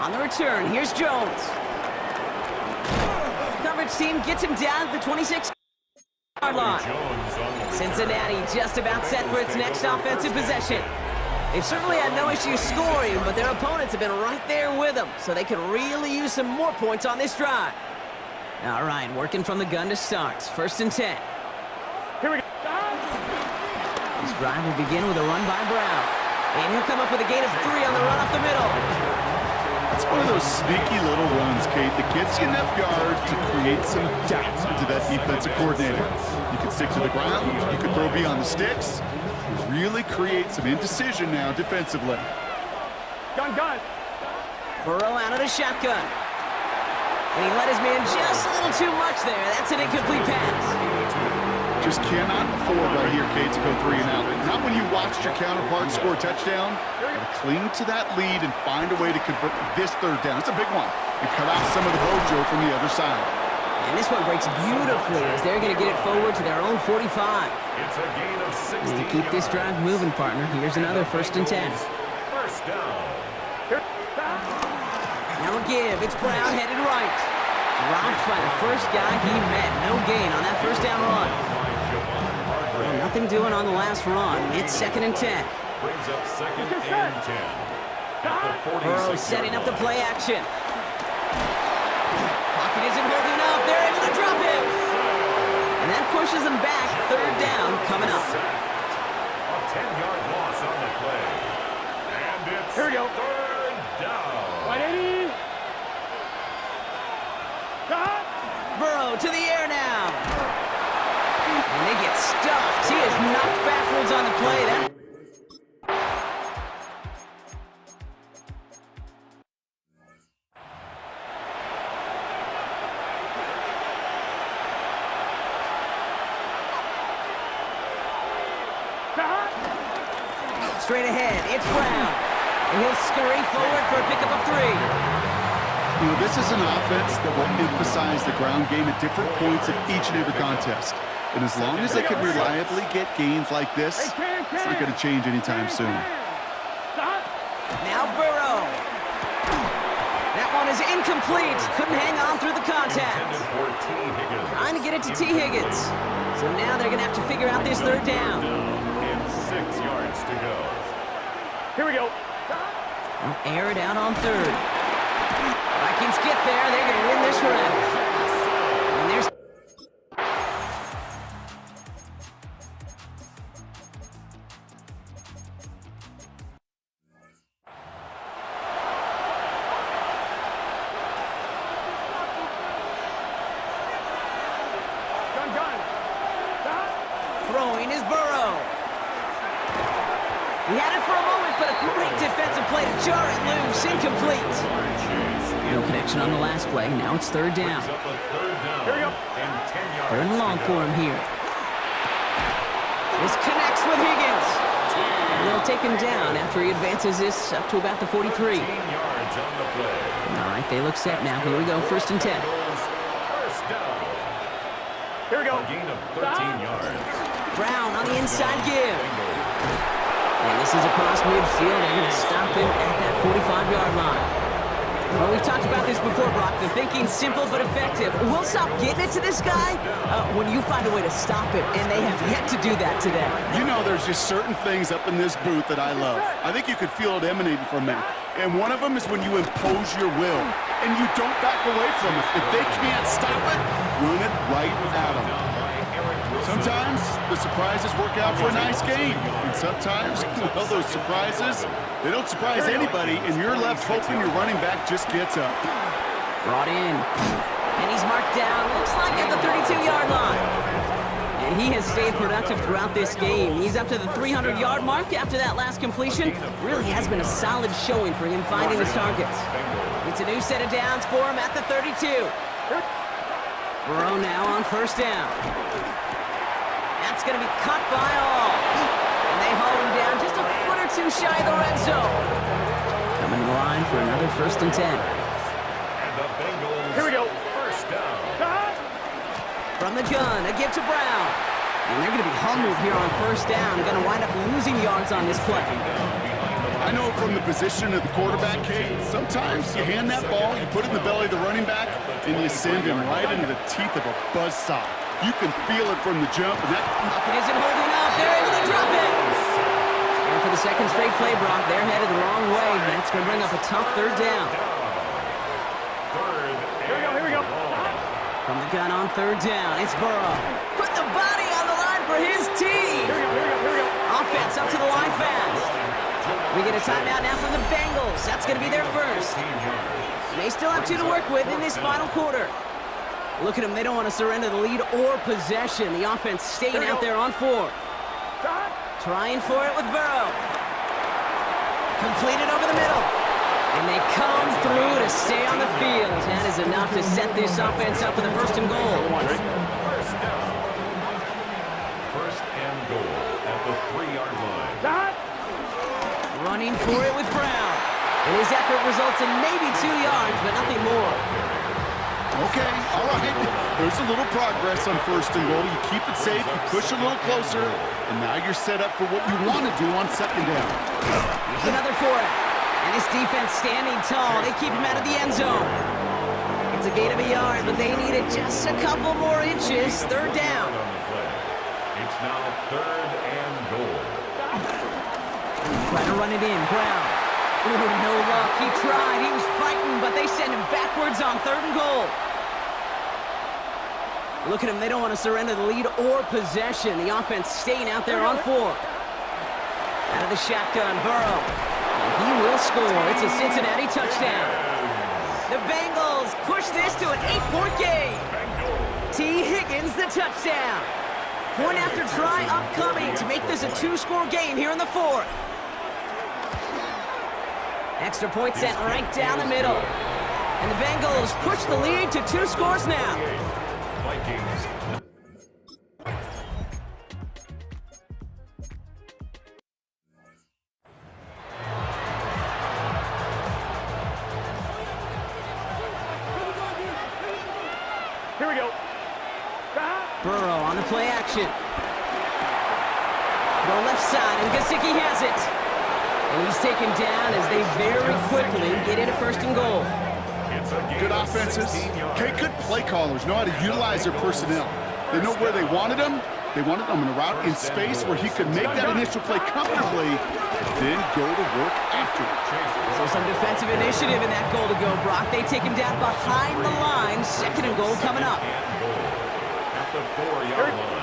On the return, here's Jones. Coverage team gets him down at the 26-yard line. Cincinnati just about set for its next offensive possession. They've certainly had no issue scoring, but their opponents have been right there with them, so they could really use some more points on this drive. All right, working from the gun to start. 1st and 10. Here we go. This drive will begin with a run by Brown. And he'll come up with a gain of 3 on the run up the middle. It's one of those sneaky little runs, Kate, that gets you enough yards to create some doubt into that defensive coordinator. You can stick to the ground, you can throw beyond the sticks, really create some indecision now defensively. Gun. Burrow out of the shotgun. And he let his man just a little too much there. That's an incomplete pass. Just cannot afford right here, Kate, to go 3 and out. Not when you watched your counterpart score a touchdown. Gotta cling to that lead and find a way to convert this 3rd down. It's a big one. And cut off some of the mojo from the other side. And this one breaks beautifully as they're going to get it forward to their own 45. It's a gain of 60. And keep this drive moving, partner. Here's another 1st and 10. First down. Now a give. It's Brown headed right. Dropped by the first guy he met. No gain on that 1st down run. Well, nothing doing on the last run. It's 2nd and 10. Brings up 2nd and 10. At the 46 Burrow setting up the play action. Pocket isn't holding up. They're able to drop him. And that pushes them back. 3rd down coming up. A 10-yard loss on the play. And it's Here we go. 3rd down. 180. Burrow to the air now. And they get stuffed. He is knocked backwards on the play. That straight ahead, it's Brown. And he'll scurry forward for a pickup of 3. You know, this is an offense that will emphasize the ground game at different points of each and every contest. And as long as they can reliably get gains like this, it's not going to change anytime soon. Now Burrow. That one is incomplete. Couldn't hang on through the contact. Trying to get it to T. Higgins. So now they're going to have to figure out this 3rd down. And 6 yards to go. Here we go. They'll air it out on 3rd. Vikings get there. They're going to win this forever. And there's throwing is Burrow. He had it for a moment, but a great defensive play to jar it loose. Incomplete. No connection on the last play. Now it's 3rd down. Here we go. 3rd and long for him here. This connects with Higgins. And they'll take him down after he advances this up to about the 43. All right, they look set now. Here we go, 1st and 10. Here we go. Gain of 13 yards. Brown on the inside give. And this is across midfield. They're going to stop him at that 45-yard line. Well, we've talked about this before, Brock. The thinking's simple but effective. We'll stop getting it to this guy when you find a way to stop him, and they have yet to do that today. You know, there's just certain things up in this booth that I love. I think you could feel it emanating from them. And one of them is when you impose your will, and you don't back away from it. If they can't stop it, run it right at them. Sometimes the surprises work out for a nice game. And sometimes, well, those surprises, they don't surprise anybody, and you're left hoping your running back just gets up. Brought in. And he's marked down, looks like at the 32-yard line. And he has stayed productive throughout this game. He's up to the 300-yard mark after that last completion. Really has been a solid showing for him finding his targets. It's a new set of downs for him at the 32. Burrow now on 1st down. That's going to be cut by all. And they haul him down just a foot or 2 shy of the red zone. Coming in line for another 1st and 10. And the Bengals. Here we go. 1st down. From the gun, a give to Brown. And they're going to be humbled here on 1st down. Going to wind up losing yards on this play. I know from the position of the quarterback, Kate, sometimes you hand that ball, you put it in the belly of the running back, and you send him right into the teeth of a buzzsaw. You can feel it from the jump, and that pocket isn't holding up. They're able to drop it. And for the 2nd straight play, Brock, they're headed the wrong way. That's going to bring up a tough 3rd down. Here we go. From the gun on third down, it's Burrow. Put the body on the line for his team. Offense up to the line fast. We get a timeout now from the Bengals. That's going to be their first. They still have 2 to work with in this final quarter. Look at them. They don't want to surrender the lead or possession. The offense staying out there on 4. Trying for it with Burrow. Completed over the middle. And they come through to stay on the field. That is enough to set this offense up for the first and goal. First and goal at the 3-yard line. Running for it with Brown. And his effort results in maybe 2 yards, but nothing more. Okay, all right. There's a little progress on first and goal. You keep it safe, you push a little closer, and now you're set up for what you want to do on second down. Here's another for it. And this defense standing tall. They keep him out of the end zone. It's a gain of a yard, but they needed just a couple more inches. Third down. It's now 3rd and goal. Trying to run it in. Brown. Ooh, no luck. He tried. He was fighting, but they send him backwards on 3rd and goal. Look at him. They don't want to surrender the lead or possession. The offense staying out there on 4. Out of the shotgun, Burrow. And he will score. It's a Cincinnati touchdown. The Bengals push this to an 8-point game. T. Higgins, the touchdown. Point after try upcoming to make this a 2-score game here in the 4th. Extra point sent right down the middle. And the Bengals push the lead to 2 scores now. Vikings. Here we go. Burrow on the play action. Go left side, and Gesicki has it. And he's taken down as they very quickly get into 1st and goal. Good offenses. Okay, good play callers know how to utilize their personnel. They know where they wanted them. They wanted them in a route in space where he could make that initial play comfortably, then go to work after it. So some defensive initiative in that goal to go, Brock. They take him down behind the line. 2nd and goal coming up. At the 4-yard line.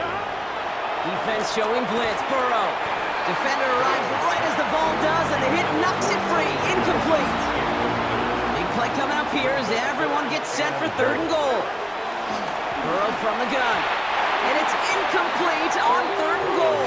Defense showing blitz. Burrow. Defender arrives right as the ball does, and the hit knocks it free. Incomplete. Big play coming up here as everyone gets set for 3rd and goal. Burrow from the gun. And it's incomplete on 3rd and goal.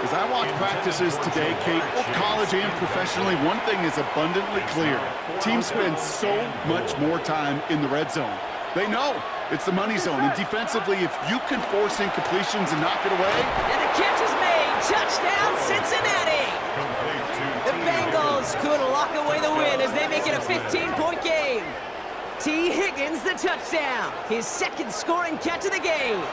As I watch practices today, Kate, both college and professionally, one thing is abundantly clear. Teams spend so much more time in the red zone. They know it's the money zone, and defensively, if you can force incompletions and knock it away. And the catch is made. Touchdown, Cincinnati! The Bengals could lock away the win as they make it a 15-point game. T. Higgins, the touchdown. His 2nd scoring catch of the game.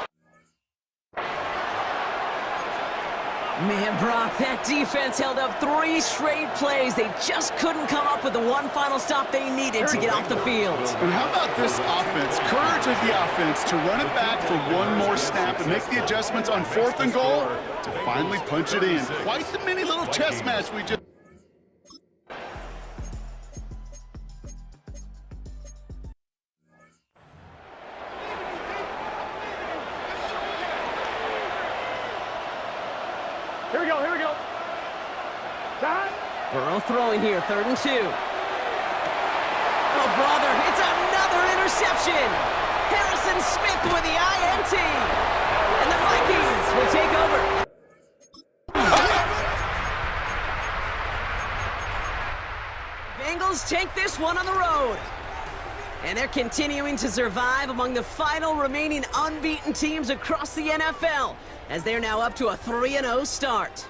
Man, Brock, that defense held up 3 straight plays. They just couldn't come up with the one final stop they needed to get off the field. And how about this offense? Courage of the offense to run it back for one more snap and make the adjustments on 4th and goal to finally punch it in. Quite the mini little chess match we just... Here we go, here we go. Burrow throwing here, 3rd and 2. Oh, brother, it's another interception. Harrison Smith with the INT. And the Vikings will take over. Bengals take this one on the road. And they're continuing to survive among the final remaining unbeaten teams across the NFL, as they're now up to a 3-0 start.